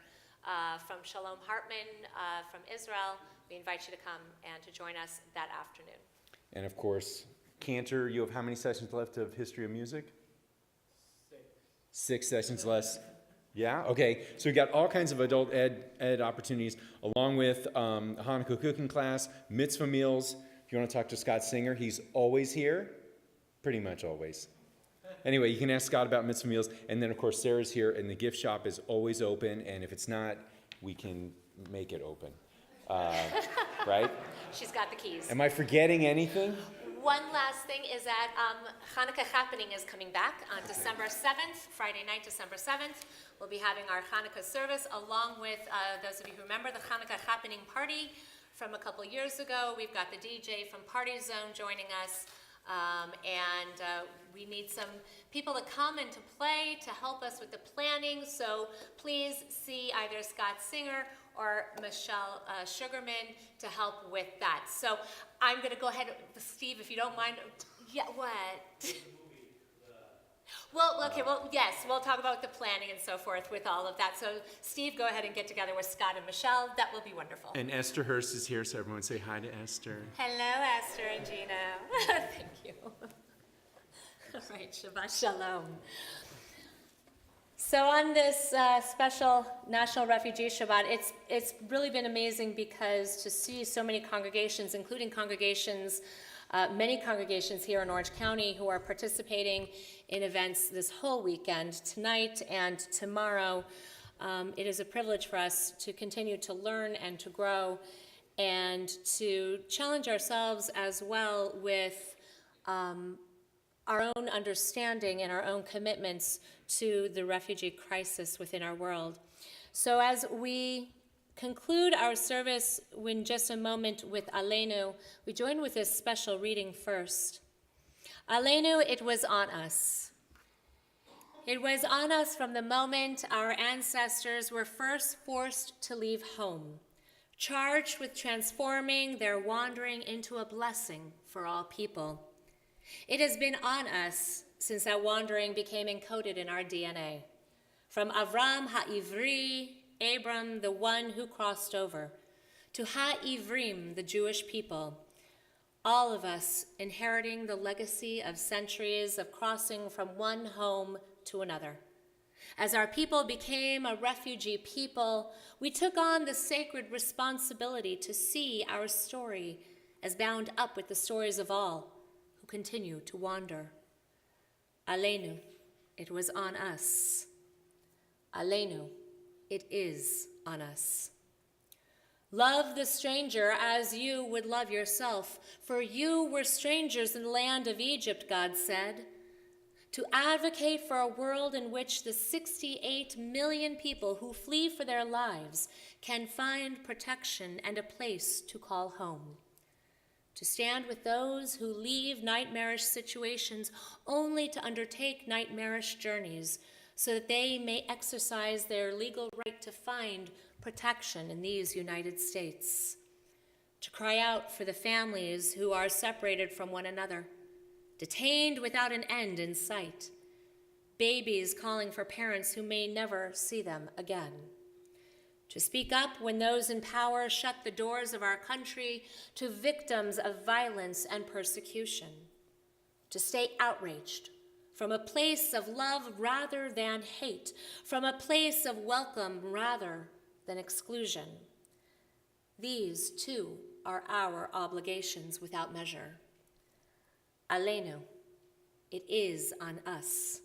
from Sholom Hartman from Israel, we invite you to come and to join us that afternoon. And of course, Cantor, you have how many sessions left of History of Music? 6 sessions less. Yeah? Okay. So we got all kinds of adult ed opportunities, along with a Hanukkah cooking class, mitzvah meals. If you want to talk to Scott Singer, he's always here. Pretty much always. Anyway, you can ask Scott about mitzvah meals. And then, of course, Sarah's here, and the gift shop is always open. And if it's not, we can make it open. Right? She's got the keys. Am I forgetting anything? One last thing is that Hanukkah Happening is coming back on December 7th, Friday night, December 7th. We'll be having our Hanukkah service along with those of you who remember the Hanukkah Happening party from a couple years ago. We've got the DJ from Party Zone joining us. And we need some people to come and to play to help us with the planning. So please see either Scott Singer or Michelle Sugarman to help with that. So I'm going to go ahead, Steve, if you don't mind. Yeah, what? Yes, we'll talk about the planning and so forth with all of that. So Steve, go ahead and get together with Scott and Michelle. That will be wonderful. And Esther Hurst is here, so everyone say hi to Esther. Hello, Esther and Gina. Thank you. All right, Shabbat Shalom. So on this special National Refugee Shabbat, it's really been amazing because to see so many congregations, including congregations many congregations here in Orange County who are participating in events this whole weekend, tonight and tomorrow. It is a privilege for us to continue to learn and to grow and to challenge ourselves as well with our own understanding and our own commitments to the refugee crisis within our world. So as we conclude our service in just a moment with Aleinu, we join with this special reading first. Aleinu, it was on us. It was on us from the moment our ancestors were first forced to leave home, charged with transforming their wandering into a blessing for all people. It has been on us since that wandering became encoded in our DNA. From Avram Ha'ivri, Abram, the one who crossed over, to Ha'ivrim, the Jewish people, all of us inheriting the legacy of centuries of crossing from one home to another. As our people became a refugee people, we took on the sacred responsibility to see our story as bound up with the stories of all who continue to wander. Aleinu, it was on us. Aleinu, it is on us. Love the stranger as you would love yourself, for you were strangers in the land of Egypt, God said. To advocate for a world in which the 68 million people who flee for their lives can find protection and a place to call home. To stand with those who leave nightmarish situations only to undertake nightmarish journeys, so that they may exercise their legal right to find protection in these United States. To cry out for the families who are separated from one another, detained without an end in sight, babies calling for parents who may never see them again. To speak up when those in power shut the doors of our country to victims of violence and persecution. To stay outraged from a place of love rather than hate, from a place of welcome rather than exclusion. These, too, are our obligations without measure. Aleinu, it is on us.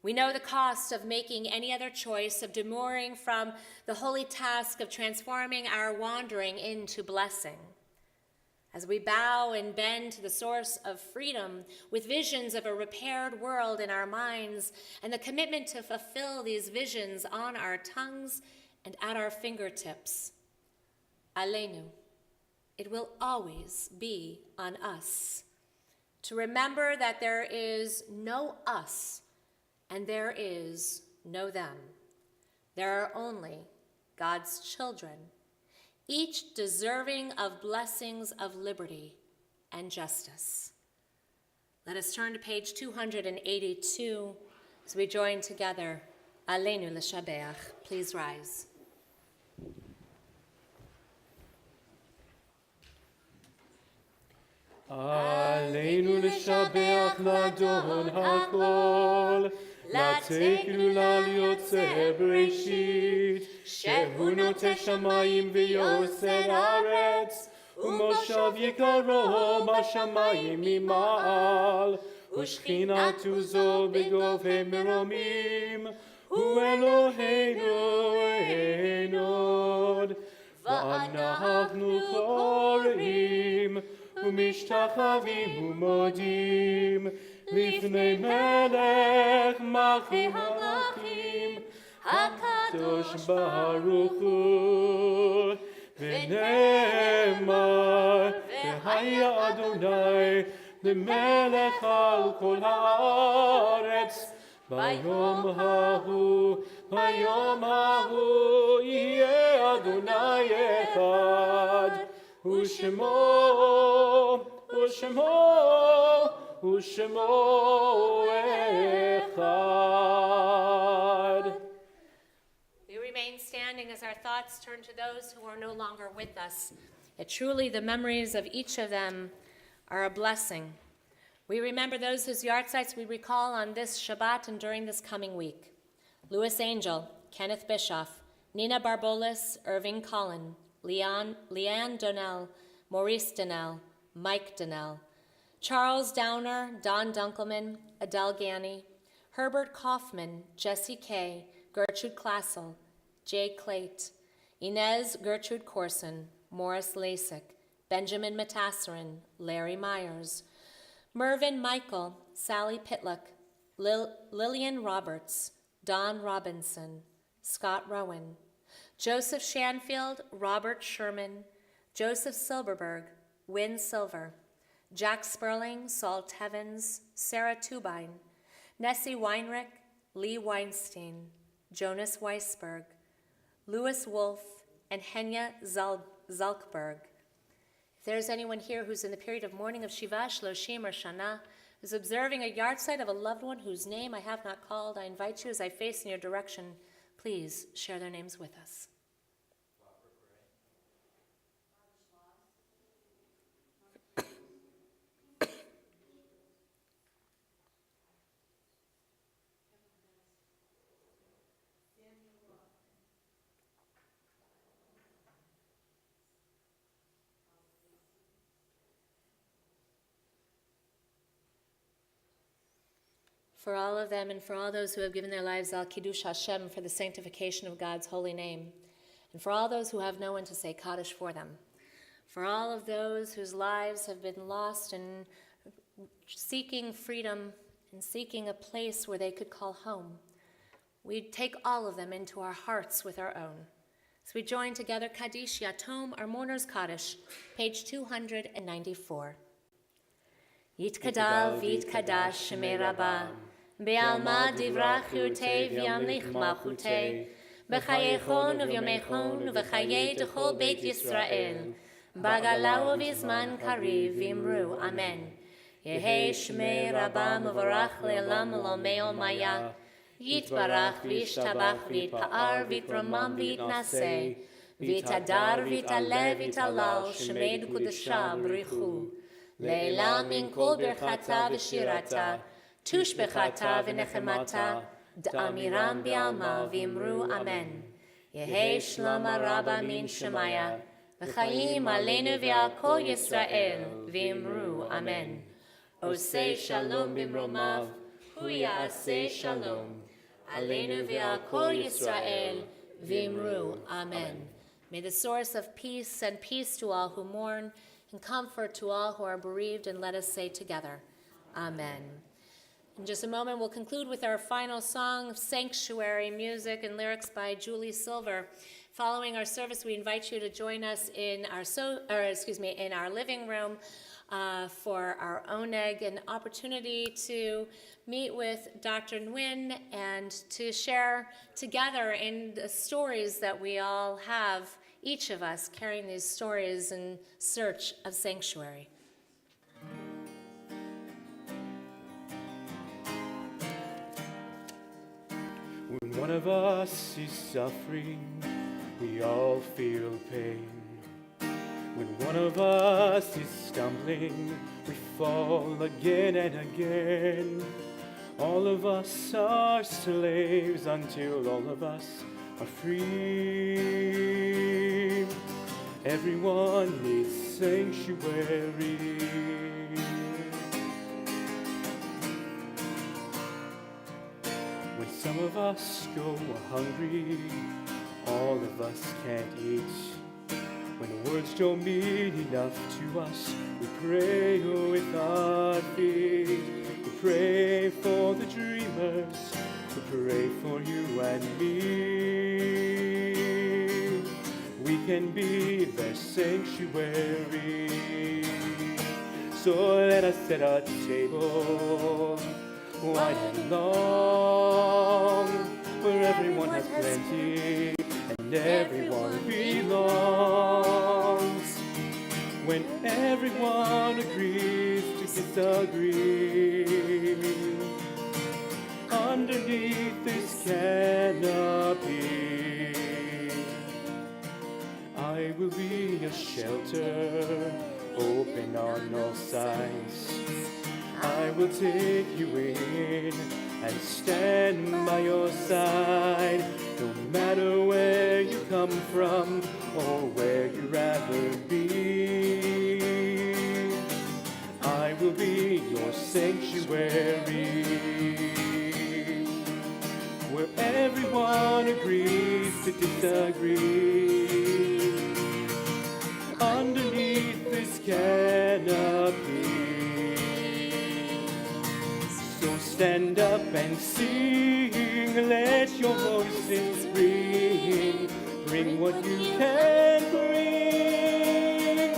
We know the cost of making any other choice, of demurring from the holy task of transforming our wandering into blessing. As we bow and bend to the source of freedom with visions of a repaired world in our minds and the commitment to fulfill these visions on our tongues and at our fingertips, Aleinu, it will always be on us to remember that there is no us and there is no them. There are only God's children, each deserving of blessings of liberty and justice. Let us turn to page 282 as we join together Aleinu l'shabeach. Please rise. עלינו לשבח לאדון הכל, לתת גלולה ליוצר בראשית, שהוא נוטה שמיים ויוסר ארץ, ומושב יקרו בשמיים ממעל, ושכינת עוזו בגובה מרומים, הוא אלוהינו אין עוד. ואנחנו קוראים ומשתחווים ומודים לפני מלך מלכי המלכים הקדוש ברוך הוא, ונאמר והיה אדוני למלך על כל הארץ ביום ההוא יהיה אדוני אחד ושמו אחד. We remain standing as our thoughts turn to those who are no longer with us. Yet truly the memories of each of them are a blessing. We remember those whose yahrzeits we recall on this Shabbat and during this coming week. Louis Angel, Kenneth Bischoff, Nina Barbolis, Irving Collin, Leanne Donnell, Maurice Donnell, Mike Donnell, Charles Downer, Don Dunkelman, Adele Ganny, Herbert Kaufman, Jesse Kay, Gertrude Klassel, Jay Clate, Inez Gertrude Corson, Morris Lasik, Benjamin Matassarin, Larry Myers, Mervyn Michael, Sally Pitlock, Lillian Roberts, Don Robinson, Scott Rowan, Joseph Shanfield, Robert Sherman, Joseph Silberberg, Wynne Silver, Jack Sperling, Saul Tevens, Sarah Tubine, Nessie Weinrich, Lee Weinstein, Jonas Weisberg, Louis Wolf, and Henya Zalkberg. If there's anyone here who's in the period of mourning of Shiva, Shloshim, or Shana, who's observing a yahrzeit of a loved one whose name I have not called, I invite you as I face in your direction, please share their names with us. For all of them and for all those who have given their lives al Kiddush Hashem for the sanctification of God's holy name, and for all those who have no one to say Kaddish for them, for all of those whose lives have been lost in seeking freedom and seeking a place where they could call home, we take all of them into our hearts with our own. So we join together Kaddish Yatom, our mourner's Kaddish, page 294. Yitkadal v'yitkadash shemei Rabbah, Be'alma divrach yurtei v'yamlich malchutei, B'chayechon u'vyomechon u'v'chayei d'chol Beit Yisrael, B'gala u'v'zman kariv v'imru, Amen. Yehei shmei Rabbah mevorach le'elam l'omei olmaya, Yitbarach v'yishtabach v'yitpa'ar v'yitramam v'yitnaseh, v'yitadar v'yitalev v'yitalal shemei d'kudesha b'richu. Leila min kol birchata v'shirata, tushbechata v'nechemata, d'amiram bi'alma v'imru amen. Yehei shlom Rabbah min shemaya, v'chayim aleinu v'al kol Yisrael v'imru amen. Osei shalom b'mromav, hu ya'aseh shalom, aleinu v'al kol Yisrael v'imru amen. May the source of peace send peace to all who mourn, and comfort to all who are bereaved, and let us say together, Amen. In just a moment, we'll conclude with our final song, Sanctuary, music and lyrics by Julie Silver. Following our service, we invite you to join us in our living room for our oneg, an opportunity to meet with Dr. Nguyen and to share together in the stories that we all have, each of us carrying these stories in search of sanctuary. When one of us is suffering, we all feel pain. When one of us is stumbling, we fall again and again. All of us are slaves until all of us are free. Everyone needs sanctuary. When some of us go hungry, all of us can't eat. When words don't mean enough to us, we pray with our feet. We pray for the dreamers, we pray for you and me. We can be their sanctuary. So let us set a table wide and long, where everyone has plenty and everyone belongs. When everyone agrees to disagree, underneath this canopy, I will be a shelter open on all sides. I will take you in and stand by your side, no matter where you come from or where you'd rather be. sanctuary, where everyone agrees to disagree. Underneath this canopy, so stand up and sing, let your voices ring, bring what you can bring,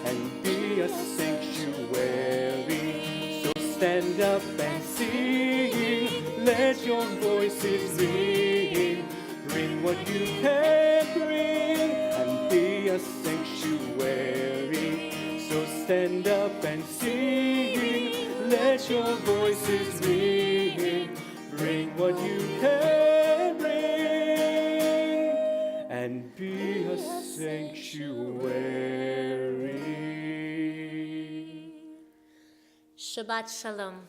and be a sanctuary. So stand up and sing, let your voices ring, bring what you can bring, and be a sanctuary. So stand up and sing, let your voices ring, bring what you can bring, and be a sanctuary. Shabbat Shalom.